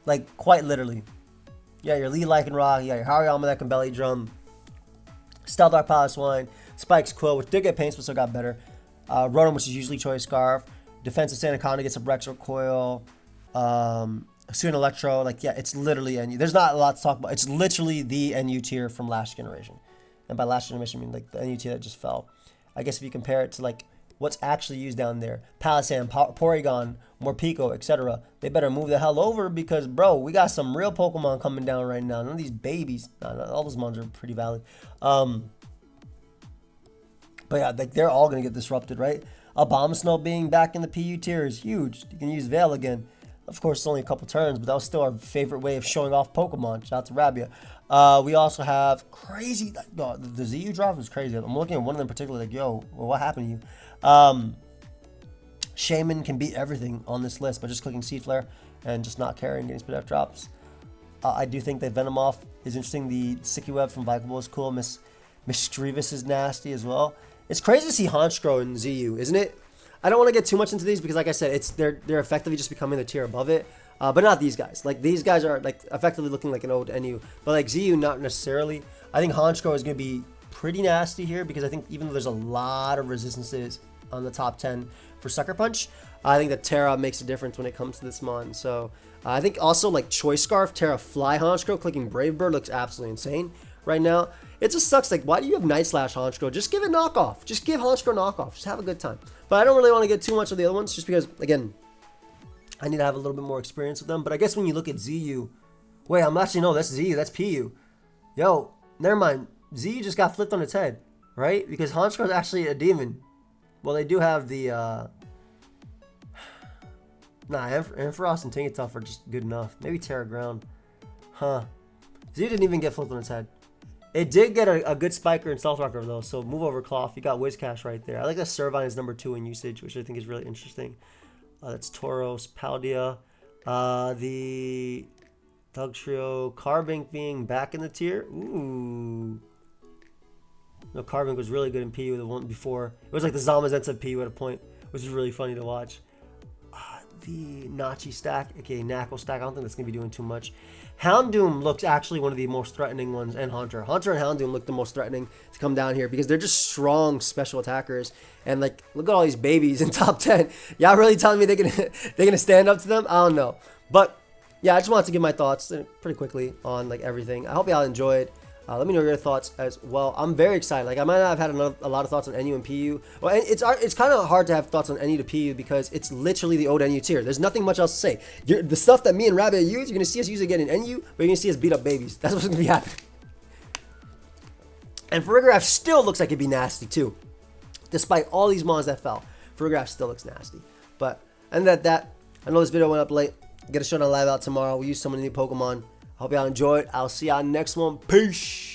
Like, quite literally. Yeah, your Lee Lycanroc, you got your Hariyama that can belly drum, Stealth Rock Polish-Wine, Spike's Quill, which did get Paints, but still got better. Rotom, which is usually Choice Scarf. Defensive Sandaconda gets a Brex Recoil. Soon Electro. Like, yeah, it's literally NU. There's not a lot to talk about. It's literally the NU tier from last generation. And by last generation, I mean, like, the NU tier that just fell. I guess if you compare it to, like, what's actually used down there, Palisand, Porygon, Morpeko, etc., they better move the hell over because, bro, we got some real Pokemon coming down right now. None of these babies. All those mons are pretty valid. But yeah, like, they're all going to get disrupted, right? Abomasnow being back in the PU tier is huge. You can use Veil again. Of course, it's only a couple turns, but that was still our favorite way of showing off Pokemon. Shout out to Rabia. We also have crazy... the ZU drop was crazy. I'm looking at one of them in particular, like, yo, well, what happened to you? Shaman can beat everything on this list by just clicking Seed Flare and just not caring, getting split F drops. I do think that Venomoth is interesting. The Sticky Web from Vikable is cool. Mischievous is nasty as well. It's crazy to see Honchkrow in ZU, isn't it? I don't want to get too much into these because, like I said, they're effectively just becoming the tier above it. But not these guys. Like, these guys are, like, effectively looking like an old NU. But, like, ZU, not necessarily. I think Honchkrow is going to be pretty nasty here because I think even though there's a lot of resistances on the top 10 for Sucker Punch, I think that Terra makes a difference when it comes to this mon. So, I think also, like, Choice Scarf, Terra Fly Honchkrow, clicking Brave Bird looks absolutely insane right now. It just sucks. Like, why do you have Night Slash Honchkrow? Just give it knockoff. Just give Honchkrow knockoff. Just have a good time. But I don't really want to get too much of the other ones just because, again, I need to have a little bit more experience with them. But I guess when you look at ZU, wait, I'm actually, no, that's ZU, that's PU. Yo, never mind. ZU just got flipped on its head, right? Because Honchkrow is actually a demon. Well, they do have the, Ampharos and Tinkertuff are just good enough. Maybe Terra Ground. Huh. ZU didn't even get flipped on its head. It did get a good Spiker and Stealth Rocker, though, so move over Cloth. You got Whiscash right there. I like that Servine is number 2 in usage, which I think is really interesting. That's Tauros, Paldea. The Dugtrio, Carbink being back in the tier. Ooh. No, Carbink was really good in PU the one before. It was like the Zamazenta PU at a point, which is really funny to watch. The Nachi stack, aka Knuckle stack. I don't think that's going to be doing too much. Houndoom looks actually one of the most threatening ones, and Hunter. Hunter and Houndoom look the most threatening to come down here because they're just strong special attackers. And, like, look at all these babies in top 10. Y'all really telling me they're gonna stand up to them? I don't know. But, yeah, I just wanted to give my thoughts pretty quickly on, like, everything. I hope y'all enjoyed. Let me know your thoughts as well. I'm very excited. Like, I might not have had a lot of thoughts on NU and PU. Well, it's kind of hard to have thoughts on NU to PU because it's literally the old NU tier. There's nothing much else to say. The stuff that me and Rabbit use, you're going to see us use again in NU, but you're going to see us beat up babies. That's what's going to be happening. And Farigiraf still looks like it'd be nasty, too. Despite all these mons that fell, Farigiraf still looks nasty. But, and that, I know this video went up late. Get a showdown live out tomorrow. We use some of the new Pokemon. Hope y'all enjoyed. I'll see y'all next one. Peace.